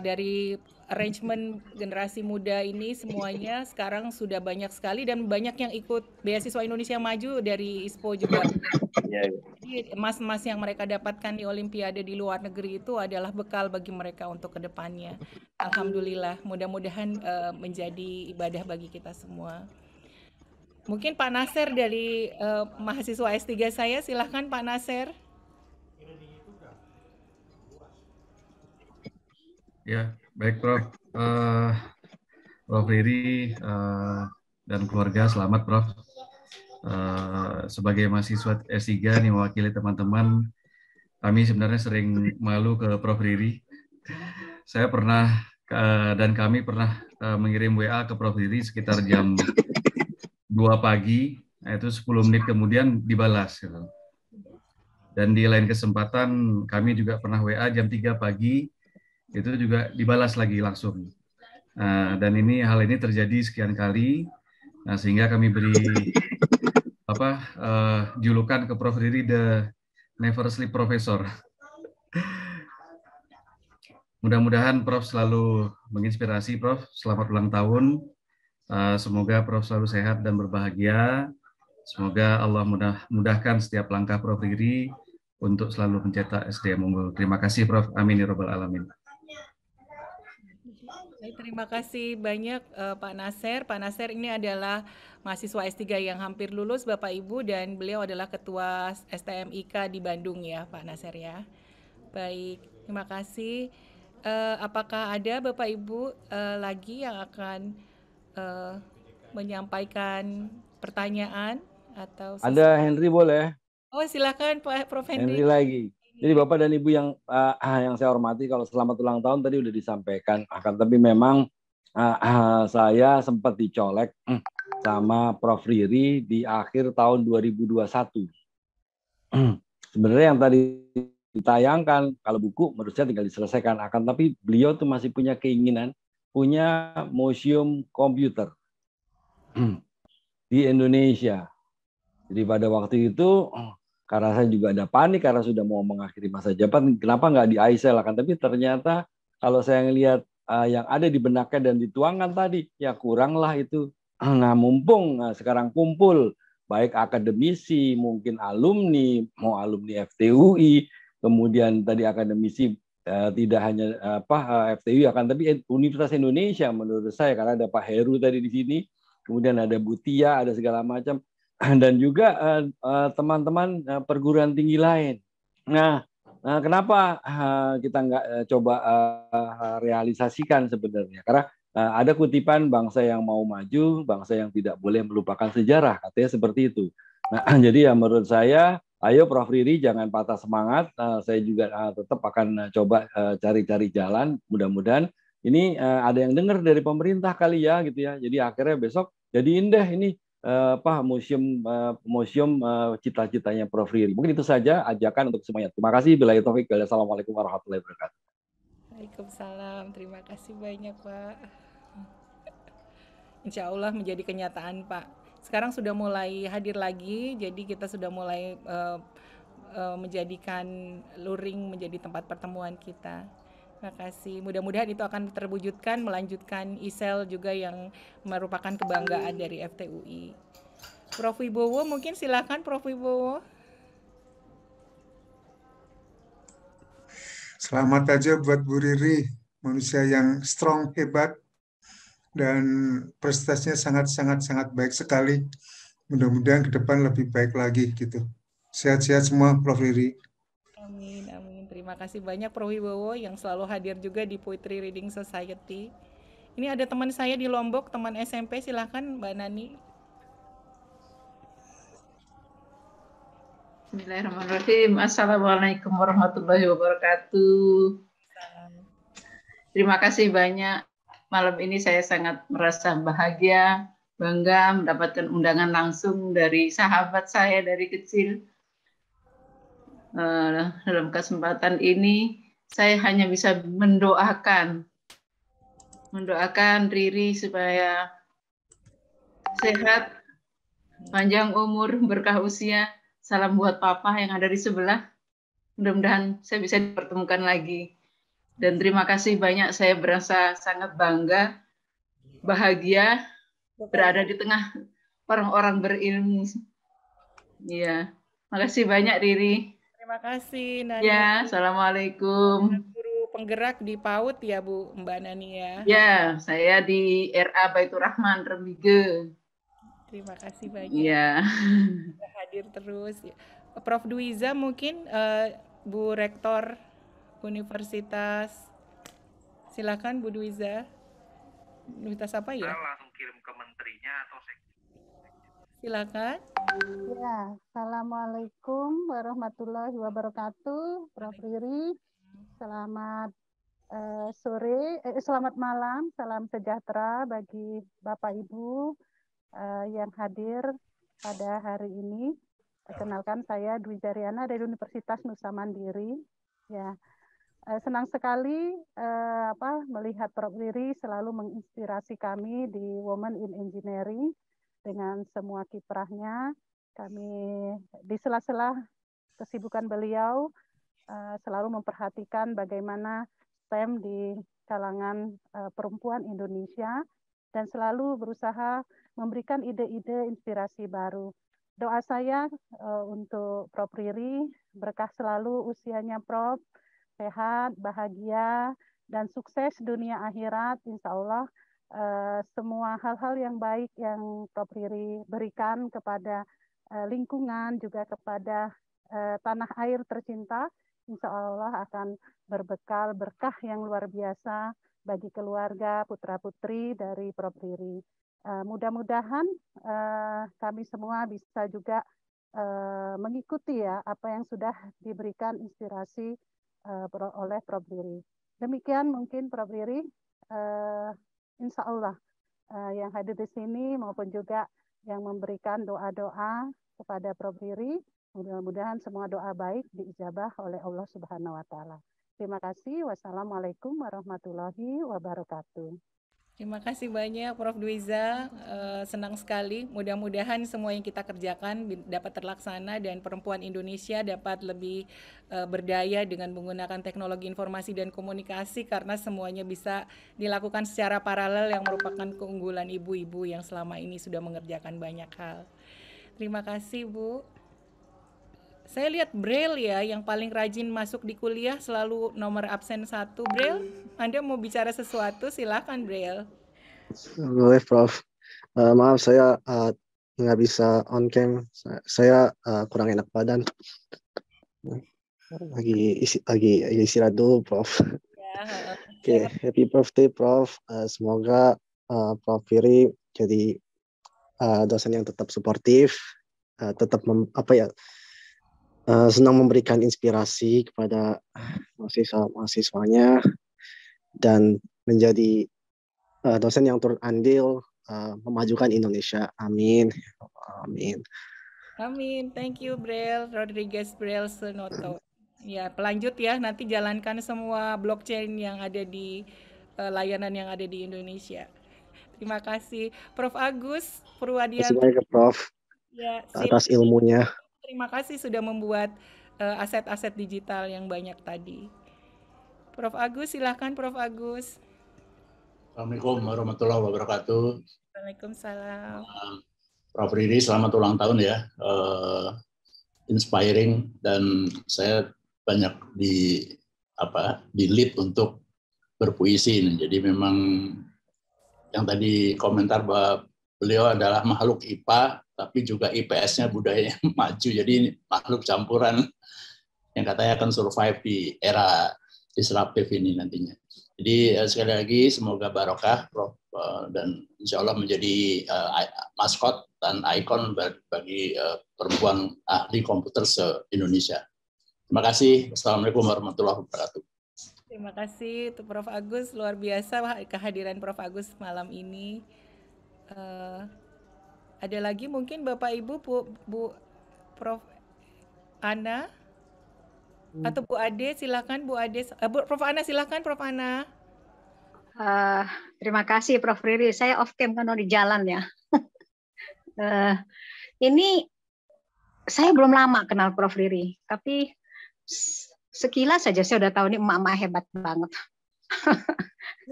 dari arrangement generasi muda ini semuanya sekarang sudah banyak sekali dan banyak yang ikut beasiswa Indonesia Maju dari ISPO juga. Jadi emas-emas yang mereka dapatkan di Olimpiade di luar negeri itu adalah bekal bagi mereka untuk kedepannya. Alhamdulillah, mudah-mudahan menjadi ibadah bagi kita semua. Mungkin Pak Nasir dari mahasiswa S3 saya, silahkan Pak Nasir. Ya, baik Prof. Prof. Riri dan keluarga, selamat Prof. Sebagai mahasiswa S3 nih mewakili teman-teman, kami sebenarnya sering malu ke Prof. Riri. Saya pernah dan kami pernah mengirim WA ke Prof. Riri sekitar jam 2 pagi, itu 10 menit kemudian dibalas. Gitu. Dan di lain kesempatan kami juga pernah WA jam 3 pagi, itu juga dibalas lagi langsung. Dan hal ini terjadi sekian kali, sehingga kami beri julukan ke Prof. Riri the Never Sleep Professor. Mudah-mudahan Prof selalu menginspirasi. Prof, selamat ulang tahun. Semoga Prof selalu sehat dan berbahagia. Semoga Allah mudahkan setiap langkah Prof Riri untuk selalu mencetak SDM unggul. Terima kasih Prof. Amin ya rabbal alamin. Terima kasih banyak Pak Nasir. Pak Nasir ini adalah mahasiswa S3 yang hampir lulus Bapak Ibu, dan beliau adalah Ketua STMIK di Bandung ya Pak Nasir ya. Baik, terima kasih. Apakah ada Bapak Ibu lagi yang akan menyampaikan pertanyaan atau sesuatu? Ada Henry boleh? Oh silakan Pak Prof. Henry lagi. Jadi Bapak dan Ibu yang saya hormati, kalau selamat ulang tahun tadi udah disampaikan, tapi memang saya sempat dicolek sama Prof Riri di akhir tahun 2021. Sebenarnya yang tadi ditayangkan, kalau buku menurut saya tinggal diselesaikan, tapi beliau tuh masih punya keinginan punya museum komputer di Indonesia. Jadi pada waktu itu karena saya juga ada panik karena sudah mau mengakhiri masa jabatan, kenapa nggak di ISEL? Tapi ternyata kalau saya ngelihat yang ada di benaknya dan dituangkan tadi, ya kuranglah itu. Nah mumpung sekarang kumpul, baik akademisi, mungkin alumni, mau alumni FTUI, kemudian tadi akademisi tidak hanya FTUI, tapi Universitas Indonesia menurut saya, karena ada Pak Heru tadi di sini, kemudian ada Butia, ada segala macam. Dan juga teman-teman perguruan tinggi lain. Nah, kenapa kita nggak coba realisasikan sebenarnya? Karena ada kutipan bangsa yang mau maju, bangsa yang tidak boleh melupakan sejarah, katanya seperti itu. Nah, jadi ya menurut saya, ayo Prof Riri jangan patah semangat. Saya juga tetap akan coba cari-cari jalan. Mudah-mudahan ini ada yang dengar dari pemerintah kali ya, gitu ya. Jadi akhirnya besok jadiin deh ini museum cita-citanya Prof Riri. Mungkin itu saja ajakan untuk semuanya. Terima kasih. Billahi taufik. Assalamualaikum warahmatullahi wabarakatuh. Waalaikumsalam. Terima kasih banyak, Pak. Insya Allah menjadi kenyataan, Pak. Sekarang sudah mulai hadir lagi, jadi kita sudah mulai menjadikan luring menjadi tempat pertemuan kita. Terima kasih. Mudah-mudahan itu akan terwujudkan, melanjutkan ISEL juga yang merupakan kebanggaan dari FTUI. Prof. Wibowo, mungkin silakan Prof. Wibowo. Selamat aja buat Bu Riri, manusia yang strong, hebat, dan prestasinya sangat baik sekali. Mudah-mudahan ke depan lebih baik lagi gitu. Sehat-sehat semua, Prof. Riri. Amin, amin. Terima kasih banyak Prof. Wibowo yang selalu hadir juga di Poetry Reading Society. Ini ada teman saya di Lombok, teman SMP, silahkan Mbak Nani. Bismillahirrahmanirrahim. Assalamualaikum warahmatullahi wabarakatuh. Terima kasih banyak. Malam ini saya sangat merasa bahagia, bangga mendapatkan undangan langsung dari sahabat saya dari kecil. Dalam kesempatan ini, saya hanya bisa mendoakan Riri supaya sehat, panjang umur, berkah usia. Salam buat Papa yang ada di sebelah. Mudah-mudahan saya bisa dipertemukan lagi. Dan terima kasih banyak, saya berasa sangat bangga, bahagia, berada di tengah orang-orang berilmu. Ya, makasih banyak Riri. Terima kasih Nani. Ya, Assalamualaikum. Guru penggerak di PAUD ya Bu, Mbak Nani ya. Ya, saya di RA Baitur Rahman, Remige. Terima kasih banyak. Ya. Hadir terus. Prof. Dwiza mungkin Bu Rektor Universitas. Silakan Bu Dwiza. Universitas apa ya? Saya langsung kirim ke menterinya atau silakan. Ya, Assalamualaikum warahmatullahi wabarakatuh, Prof. Riri. Selamat selamat malam, salam sejahtera bagi Bapak Ibu yang hadir pada hari ini. Perkenalkan, saya Dwiza Riana dari Universitas Nusa Mandiri. Ya, senang sekali melihat Prof. Riri selalu menginspirasi kami di Women in Engineering dengan semua kiprahnya. Kami di sela-sela kesibukan beliau selalu memperhatikan bagaimana STEM di kalangan perempuan Indonesia dan selalu berusaha memberikan ide-ide inspirasi baru. Doa saya untuk Prof. Riri, berkah selalu usianya Prof, sehat, bahagia, dan sukses dunia akhirat. Insya Allah semua hal-hal yang baik yang Prof. Riri berikan kepada lingkungan, juga kepada tanah air tercinta, insya Allah akan berbekal berkah yang luar biasa bagi keluarga, putra-putri dari Prof. Riri. Mudah-mudahan kami semua bisa juga mengikuti ya apa yang sudah diberikan inspirasi oleh Prof. Riri. Demikian mungkin Prof. Riri, insya Allah yang hadir di sini maupun juga yang memberikan doa-doa kepada Prof. Riri, mudah-mudahan semua doa baik diijabah oleh Allah Subhanahu wa Ta'ala. Terima kasih. Wassalamualaikum warahmatullahi wabarakatuh. Terima kasih banyak Prof. Dwiza, senang sekali. Mudah-mudahan semua yang kita kerjakan dapat terlaksana dan perempuan Indonesia dapat lebih berdaya dengan menggunakan teknologi informasi dan komunikasi, karena semuanya bisa dilakukan secara paralel yang merupakan keunggulan ibu-ibu yang selama ini sudah mengerjakan banyak hal. Terima kasih Bu. Saya lihat Braille ya, yang paling rajin masuk di kuliah selalu nomor absen 1. Braille, Anda mau bicara sesuatu? Silakan Braille. Boleh Prof. Maaf saya nggak bisa on cam. Saya kurang enak badan. Lagi istirahat dulu Prof. Ya, Oke, happy birthday Prof. Semoga Prof. Riri jadi dosen yang tetap suportif, tetap senang memberikan inspirasi kepada mahasiswanya dan menjadi dosen yang turut andil memajukan Indonesia. Amin. Amin. Amin. Thank you Braille, Rodriguez Braille Senoto. Ya, pelanjut ya, nanti jalankan semua blockchain yang ada di layanan yang ada di Indonesia. Terima kasih. Prof. Agus Terima kasih Purwadianto. banyak Prof. Ya, Atas ilmunya. terima kasih sudah membuat aset-aset digital yang banyak tadi. Prof. Agus, silahkan Prof. Agus. Assalamualaikum warahmatullahi wabarakatuh. Waalaikumsalam. Prof. Riri, selamat ulang tahun ya. Inspiring, dan saya banyak di lead untuk berpuisi ini. Jadi memang yang tadi komentar bahwa beliau adalah makhluk IPA, tapi juga IPS-nya budayanya maju. Jadi ini makhluk campuran yang katanya akan survive di era disruptif ini nantinya. Jadi sekali lagi semoga barokah Prof, dan insya Allah menjadi maskot dan ikon bagi perempuan ahli komputer se-Indonesia. Terima kasih. Wassalamualaikum warahmatullahi wabarakatuh. Terima kasih untuk Prof. Agus, luar biasa kehadiran Prof. Agus malam ini. Ada lagi mungkin Bapak Ibu, Bu Prof. Ana atau Bu Ade, silakan Bu Ade. Prof. Ana silakan Prof. Ana. Terima kasih Prof. Riri. Saya off cam kan di jalan ya. Ini saya belum lama kenal Prof. Riri, tapi sekilas saja saya udah tahu ini emak-emak hebat banget.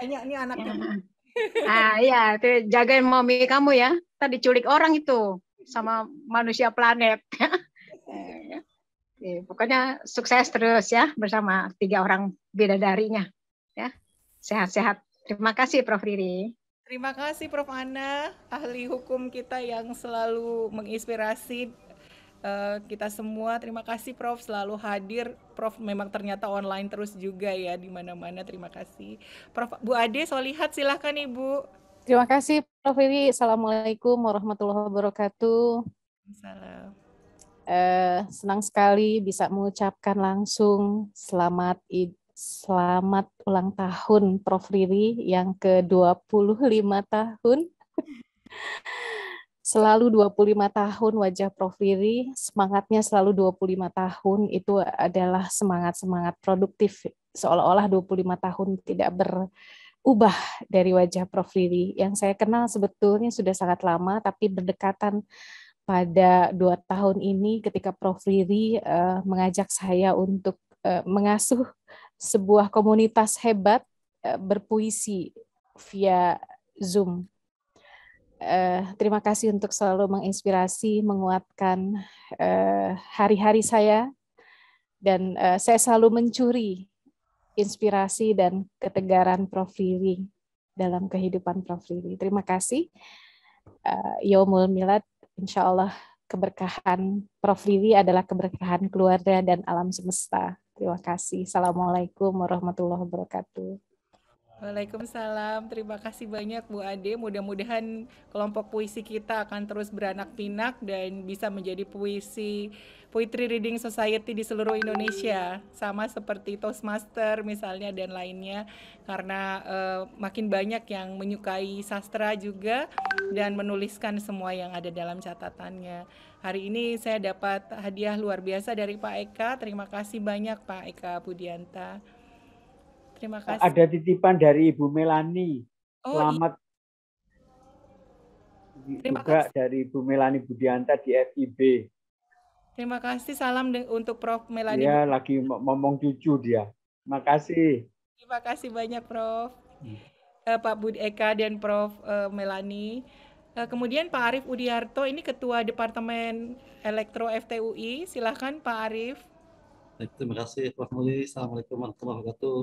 Ini anaknya. Iya, jagain mami kamu ya. Tadi diculik orang itu sama manusia planet. Pokoknya sukses terus ya bersama 3 orang bidadarinya. Ya, sehat-sehat. Terima kasih Prof. Riri. Terima kasih Prof. Ana, ahli hukum kita yang selalu menginspirasi kita semua. Terima kasih Prof, selalu hadir. Prof memang ternyata online terus juga ya di mana-mana. Terima kasih. Prof. Bu Ade Solihat, silahkan Ibu. Terima kasih Prof. Riri. Assalamualaikum warahmatullahi wabarakatuh. Salam. Senang sekali bisa mengucapkan langsung selamat ulang tahun Prof. Riri yang ke-25 tahun. Selalu 25 tahun wajah Prof. Riri, semangatnya selalu 25 tahun, itu adalah semangat-semangat produktif, seolah-olah 25 tahun tidak berubah dari wajah Prof. Riri. Yang saya kenal sebetulnya sudah sangat lama, tapi berdekatan pada 2 tahun ini ketika Prof. Riri mengajak saya untuk mengasuh sebuah komunitas hebat berpuisi via Zoom. Terima kasih untuk selalu menginspirasi, menguatkan hari-hari saya, dan saya selalu mencuri inspirasi dan ketegaran Prof. Riri dalam kehidupan Prof. Riri. Terima kasih. Yaumul Milad, insya Allah keberkahan Prof. Riri adalah keberkahan keluarga dan alam semesta. Terima kasih. Assalamualaikum warahmatullahi wabarakatuh. Waalaikumsalam. Terima kasih banyak Bu Ade. Mudah-mudahan kelompok puisi kita akan terus beranak pinak dan bisa menjadi Poetry Reading Society di seluruh Indonesia, sama seperti Toastmaster misalnya dan lainnya, karena makin banyak yang menyukai sastra juga dan menuliskan semua yang ada dalam catatannya. Hari ini saya dapat hadiah luar biasa dari Pak Eka. Terima kasih banyak Pak Eka Budianta. Terima kasih. Ada titipan dari Ibu Melani. Selamat juga dari Ibu Melani Budianta di FIB. Terima kasih. Salam untuk Prof. Melani. Dia lagi ngomong cucu dia. Terima kasih. Terima kasih banyak Prof. Pak Budi Eka dan Prof. Melani. Kemudian Pak Arief Udiarto, ini Ketua Departemen Elektro FTUI. Silahkan Pak Arief. Terima kasih Prof. Muli. Assalamualaikum warahmatullahi wabarakatuh.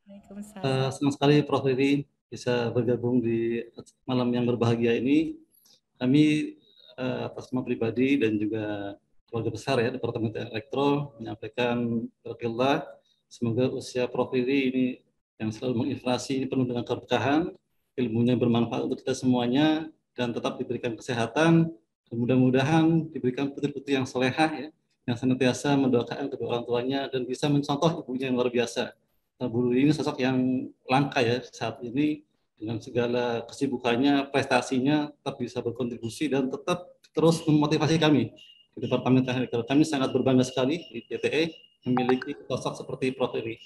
Waalaikumsalam. Senang sekali Prof. Riri bisa bergabung di malam yang berbahagia ini. Kami atas nama pribadi dan juga keluarga besar ya Departemen Elektro menyampaikan berkah. Semoga usia Prof. Riri ini yang selalu menginspirasi ini penuh dengan keberkahan, ilmunya bermanfaat untuk kita semuanya dan tetap diberikan kesehatan. Dan mudah-mudahan diberikan putri-putri yang solehah ya, yang senantiasa mendoakan kedua orang tuanya dan bisa mencontoh ibunya yang luar biasa. Bu Riri ini sosok yang langka ya saat ini, dengan segala kesibukannya, prestasinya tetap bisa berkontribusi dan tetap terus memotivasi kami di Departemen Teknik. Kami sangat berbangga sekali di DTE memiliki sosok seperti Prof. Riri.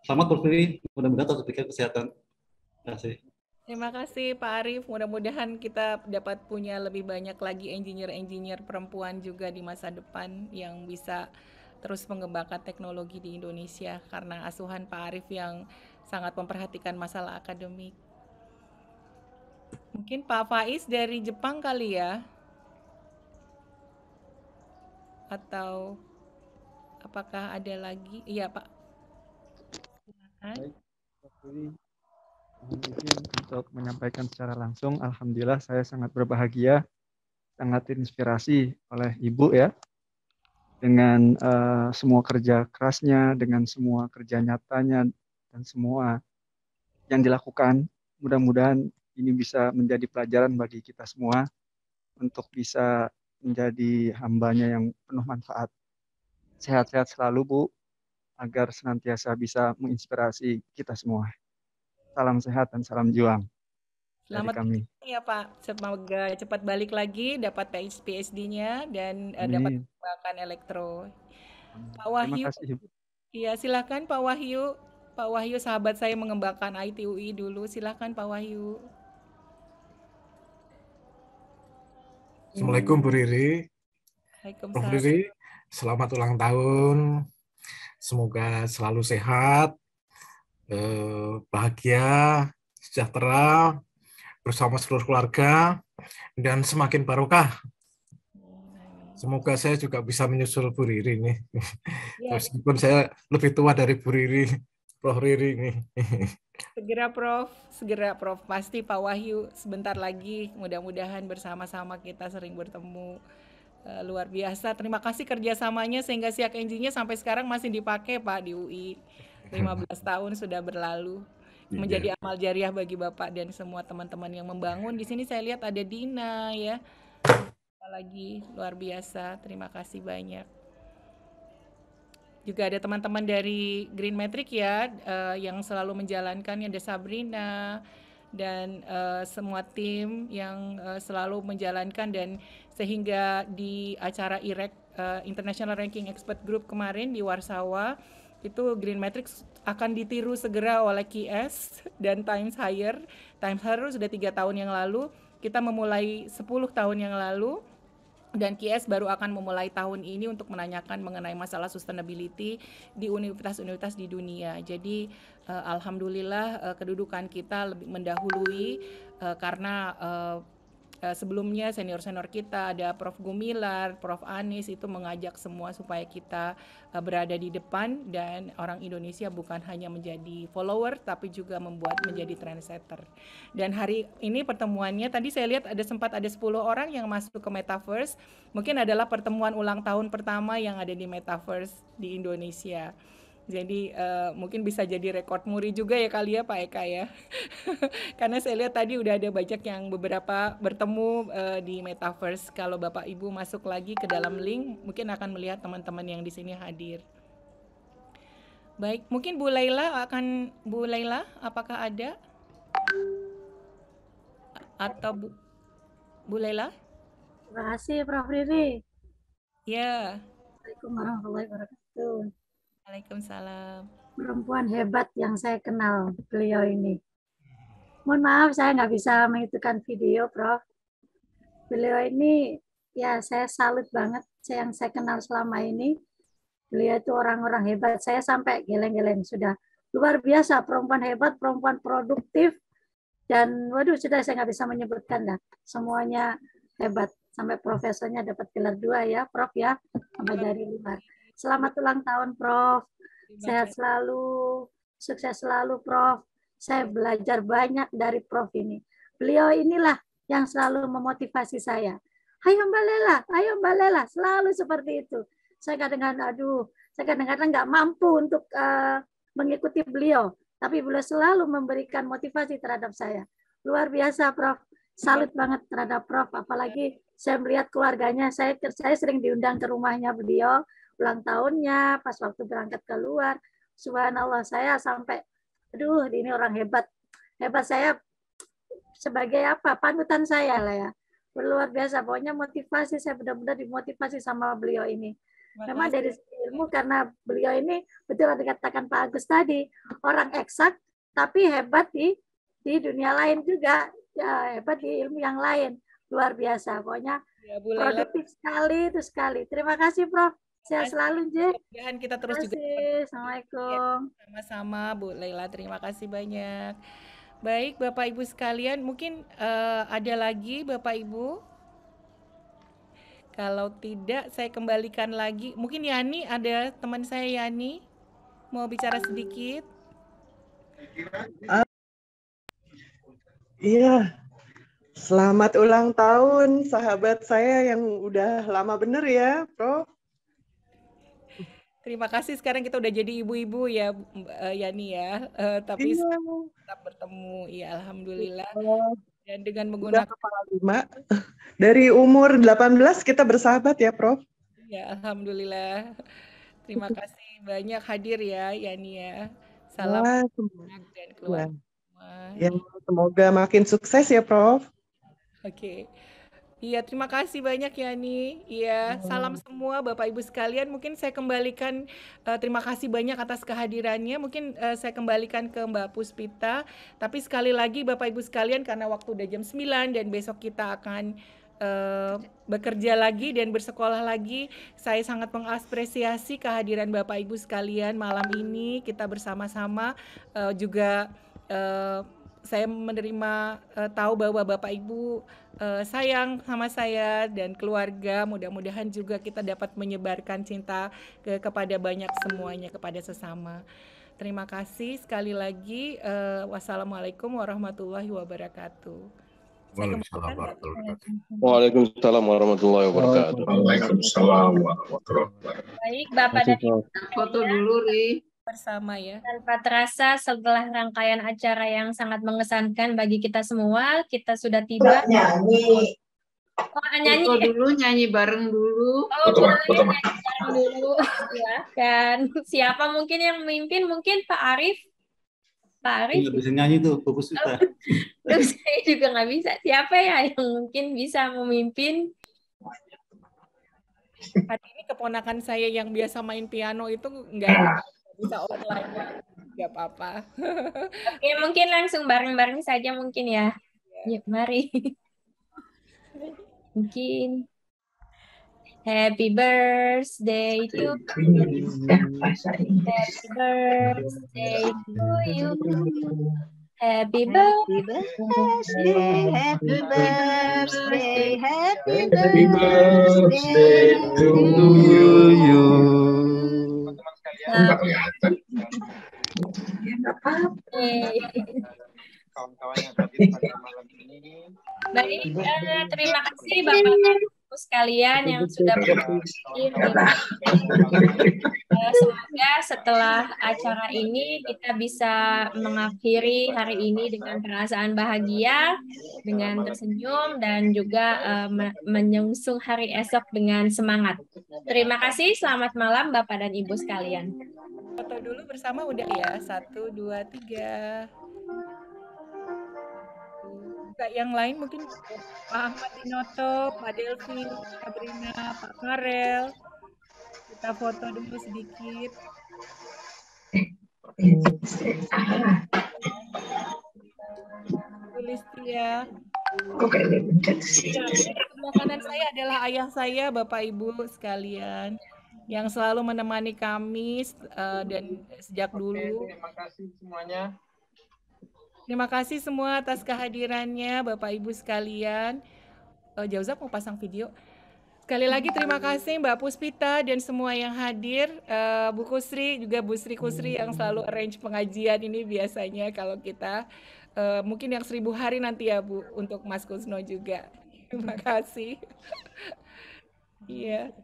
Selamat Prof. Riri, mudah-mudahan tetap diberikan kesehatan. Terima kasih. Terima kasih Pak Arief. Mudah-mudahan kita dapat punya lebih banyak lagi engineer-engineer perempuan juga di masa depan yang bisa terus mengembangkan teknologi di Indonesia karena asuhan Pak Arief yang sangat memperhatikan masalah akademik. Mungkin Pak Faiz dari Jepang kali ya? Atau apakah ada lagi? Iya Pak. Silakan. Baik, Prof. Riri, mohon izin untuk menyampaikan secara langsung. Alhamdulillah saya sangat berbahagia, sangat terinspirasi oleh Ibu ya, dengan semua kerja kerasnya, dengan semua kerja nyatanya, dan semua yang dilakukan. Mudah-mudahan ini bisa menjadi pelajaran bagi kita semua untuk bisa menjadi hambanya yang penuh manfaat. Sehat-sehat selalu Bu, agar senantiasa bisa menginspirasi kita semua. Salam sehat dan salam juang dari Selamat kami. ya Pak, semoga cepat balik lagi, dapat PhD-nya dan dapat Amin. mengembangkan elektro. Pak Terima Wahyu, kasih. iya silakan Pak Wahyu. Pak Wahyu sahabat saya mengembangkan ITUI dulu, silakan Pak Wahyu. Assalamualaikum Bu Riri. Prof. Riri, selamat ulang tahun. Semoga selalu sehat, bahagia, sejahtera, bersama seluruh keluarga, dan semakin barokah. Semoga saya juga bisa menyusul Bu Riri nih. Ya. Meskipun saya lebih tua dari Bu Riri, Prof. Riri nih. Segera Prof. Pasti Pak Wahyu sebentar lagi mudah-mudahan bersama-sama kita sering bertemu. Luar biasa, terima kasih kerjasamanya sehingga Siak Engine-nya sampai sekarang masih dipakai Pak di UI. 15 tahun sudah berlalu. Menjadi amal jariah bagi Bapak dan semua teman-teman yang membangun. Di sini saya lihat ada Dina ya. Apalagi luar biasa, terima kasih banyak. Juga ada teman-teman dari Green Metric ya, yang selalu menjalankannya, ada Sabrina dan semua tim yang selalu menjalankan, dan sehingga di acara IREC International Ranking Expert Group kemarin di Warsawa itu Green Metrics akan ditiru segera oleh QS dan Times Higher. Times Higher sudah 3 tahun yang lalu, kita memulai 10 tahun yang lalu, dan QS baru akan memulai tahun ini untuk menanyakan mengenai masalah sustainability di universitas-universitas di dunia. Jadi alhamdulillah kedudukan kita lebih mendahului karena sebelumnya senior-senior kita ada Prof. Gumilar, Prof. Anis itu mengajak semua supaya kita berada di depan dan orang Indonesia bukan hanya menjadi follower tapi juga menjadi trendsetter. Dan hari ini pertemuannya tadi saya lihat sempat ada 10 orang yang masuk ke Metaverse. Mungkin adalah pertemuan ulang tahun pertama yang ada di Metaverse di Indonesia. Jadi mungkin bisa jadi rekor muri juga ya kali ya Pak Eka ya. Karena saya lihat tadi udah ada banyak yang beberapa bertemu di Metaverse. Kalau Bapak Ibu masuk lagi ke dalam link, mungkin akan melihat teman-teman yang di sini hadir. Baik, mungkin Bu Laila apakah ada? Atau Bu Laila? Terima kasih Prof. Riri. Ya. Assalamualaikum warahmatullahi wabarakatuh. Waalaikumsalam. Perempuan hebat yang saya kenal beliau ini. Mohon maaf saya nggak bisa menghidupkan video, Prof. Beliau ini ya saya salut banget yang saya kenal selama ini. Beliau itu orang-orang hebat. Saya sampai geleng-geleng sudah luar biasa, perempuan hebat, perempuan produktif, dan waduh sudah saya nggak bisa menyebutkan dah. Semuanya hebat. Sampai profesornya dapat gelar 2 ya, Prof ya, sampai dari luar. Selamat ulang tahun, Prof. Sehat selalu, sukses selalu, Prof. Saya belajar banyak dari Prof ini. Beliau inilah yang selalu memotivasi saya. Ayo Mbak Lela, selalu seperti itu. Saya kadang-kadang nggak mampu untuk mengikuti beliau, tapi beliau selalu memberikan motivasi terhadap saya. Luar biasa, Prof. Salut banget terhadap Prof. Apalagi saya melihat keluarganya. Saya sering diundang ke rumahnya beliau, ulang tahunnya, pas waktu berangkat keluar. Subhanallah, saya sampai, aduh, ini orang hebat. Hebat saya sebagai apa? Panutan saya lah ya. Luar biasa, pokoknya motivasi, saya benar-benar dimotivasi sama beliau ini. Memang dari segi ilmu, karena beliau ini betul yang dikatakan Pak Agus tadi, orang eksak tapi hebat di dunia lain juga, ya, hebat di ilmu yang lain, luar biasa. Pokoknya Ya, Bu Laila. produktif sekali itu sekali. Terima kasih Prof. Sehat selalu, Je. Mudah-mudahan kita terus juga. Assalamualaikum. Sama-sama Bu Laila, terima kasih banyak. Baik Bapak Ibu sekalian, mungkin ada lagi Bapak Ibu? Kalau tidak, saya kembalikan lagi. Mungkin Yani, ada teman saya Yani, mau bicara sedikit. Iya, selamat ulang tahun sahabat saya yang udah lama bener ya, Prof. Terima kasih, sekarang kita udah jadi ibu-ibu ya, Yani ya. Tapi Iya. tetap bertemu, ya Alhamdulillah. Dan dengan Udah menggunakan kepala 5. Dari umur 18 kita bersahabat ya, Prof. ya Alhamdulillah. Terima kasih banyak hadir ya, Yani ya. Salam Wah, anak dan keluarga semua. Ya, semoga makin sukses ya, Prof. Oke. Iya, terima kasih banyak Yani. Iya, salam semua Bapak Ibu sekalian. Mungkin saya kembalikan terima kasih banyak atas kehadirannya. Mungkin saya kembalikan ke Mbak Puspita. Tapi sekali lagi Bapak Ibu sekalian, karena waktu udah jam 9 dan besok kita akan bekerja lagi dan bersekolah lagi, saya sangat mengapresiasi kehadiran Bapak Ibu sekalian malam ini. Kita bersama-sama juga saya menerima tahu bahwa Bapak Ibu sayang sama saya dan keluarga. Mudah-mudahan juga kita dapat menyebarkan cinta kepada banyak semuanya, kepada sesama. Terima kasih sekali lagi. Wassalamualaikum warahmatullahi wabarakatuh. Waalaikumsalam warahmatullahi wabarakatuh. Waalaikumsalam warahmatullahi wabarakatuh. Baik, Bapak dan Ibu, Foto dulu, Ri. Bersama ya. Tanpa terasa setelah rangkaian acara yang sangat mengesankan bagi kita semua, kita sudah tiba. Nyanyi. Oh, nyanyi. Foto dulu, nyanyi bareng dulu. Oh, boleh nyanyi bareng dulu. Silakan. Siapa mungkin yang memimpin? Mungkin Pak Arif? Pak Arif? Nggak bisa nyanyi tuh, fokus kita. Saya juga nggak bisa. Siapa ya yang mungkin bisa memimpin? Hari ini keponakan saya yang biasa main piano itu nggak bisa online, nggak apa-apa. Oke, mungkin langsung bareng-bareng saja mungkin ya. Yuk, mari. Mungkin. Happy birthday to you. Happy birthday to you. Happy birthday, happy birthday, happy birthday to you. Kawan-kawan yang hadir pada malam ini. Baik, terima kasih Bapak Ibu sekalian yang sudah berhadir. Semoga setelah acara ini kita bisa mengakhiri hari ini dengan perasaan bahagia, dengan tersenyum, dan juga menyongsong hari esok dengan semangat. Terima kasih, selamat malam Bapak dan Ibu sekalian. Foto dulu bersama udah ya, 1, 2, 3. Yang lain mungkin Pak Ahmad Dinoto, Pak Delvi, Pak Sabrina, Pak Karel. Kita foto dulu sedikit. Listia. Sebelah kanan saya adalah ayah saya, Bapak Ibu sekalian, yang selalu menemani kami dan sejak dulu. Terima kasih semuanya. Terima kasih semua atas kehadirannya Bapak Ibu sekalian. Jauzak mau pasang video. Sekali lagi terima kasih Mbak Puspita dan semua yang hadir. Bu Kusri, juga Bu Sri Kusri yang selalu arrange pengajian ini biasanya kalau kita. Mungkin yang 1000 hari nanti ya Bu, untuk Mas Kusno juga. Terima kasih. Iya.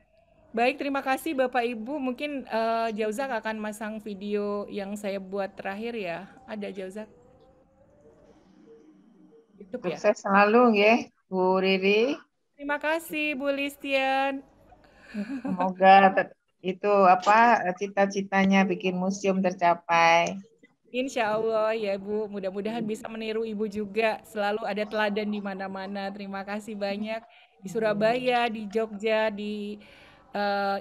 Baik, terima kasih Bapak Ibu. Mungkin Jauzak akan masang video yang saya buat terakhir ya. Ada Jauzak? YouTube ya? Sukses selalu ya, Bu Riri. Terima kasih Bu Listian. Semoga itu cita-citanya bikin museum tercapai. Insya Allah ya Bu, mudah-mudahan bisa meniru Ibu juga. Selalu ada teladan di mana-mana. Terima kasih banyak di Surabaya, di Jogja, di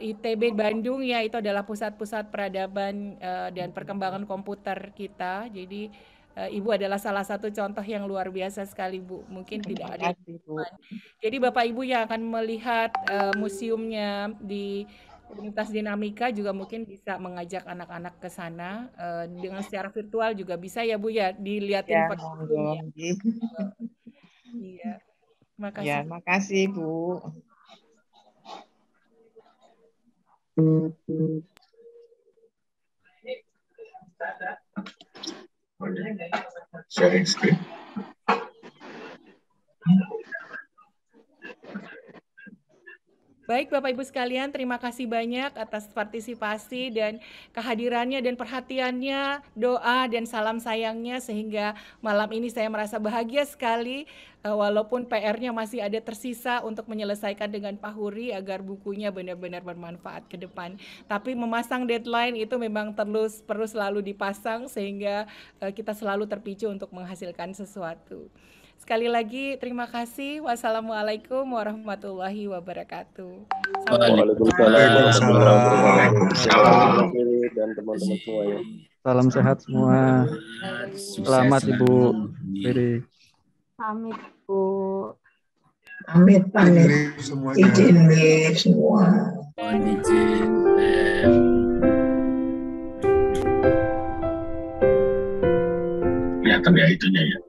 ITB Bandung ya, itu adalah pusat-pusat peradaban dan perkembangan komputer kita. Jadi Ibu adalah salah satu contoh yang luar biasa sekali, Bu. Mungkin tidak ada yang jadi Bapak Ibu yang akan melihat museumnya di Komunitas Dinamika juga mungkin bisa mengajak anak-anak ke sana dengan secara virtual juga bisa ya, Bu ya, dilihatin Ya, fotonya. monggo. Iya. Makasih. Ya, makasih Bu. Sharing screen. Baik Bapak Ibu sekalian, terima kasih banyak atas partisipasi dan kehadirannya dan perhatiannya, doa dan salam sayangnya, sehingga malam ini saya merasa bahagia sekali walaupun PR-nya masih ada tersisa untuk menyelesaikan dengan Pak Huri agar bukunya benar-benar bermanfaat ke depan. Tapi memasang deadline itu memang perlu selalu dipasang sehingga kita selalu terpicu untuk menghasilkan sesuatu. Sekali lagi terima kasih. Wassalamualaikum warahmatullahi wabarakatuh. Waalaikumsalam dan teman-teman semuanya. Salam sehat semua. Selamat Ibu Riri. Pamit Bu. Pamit. Izin semua. Kelihatan ya itunya ya.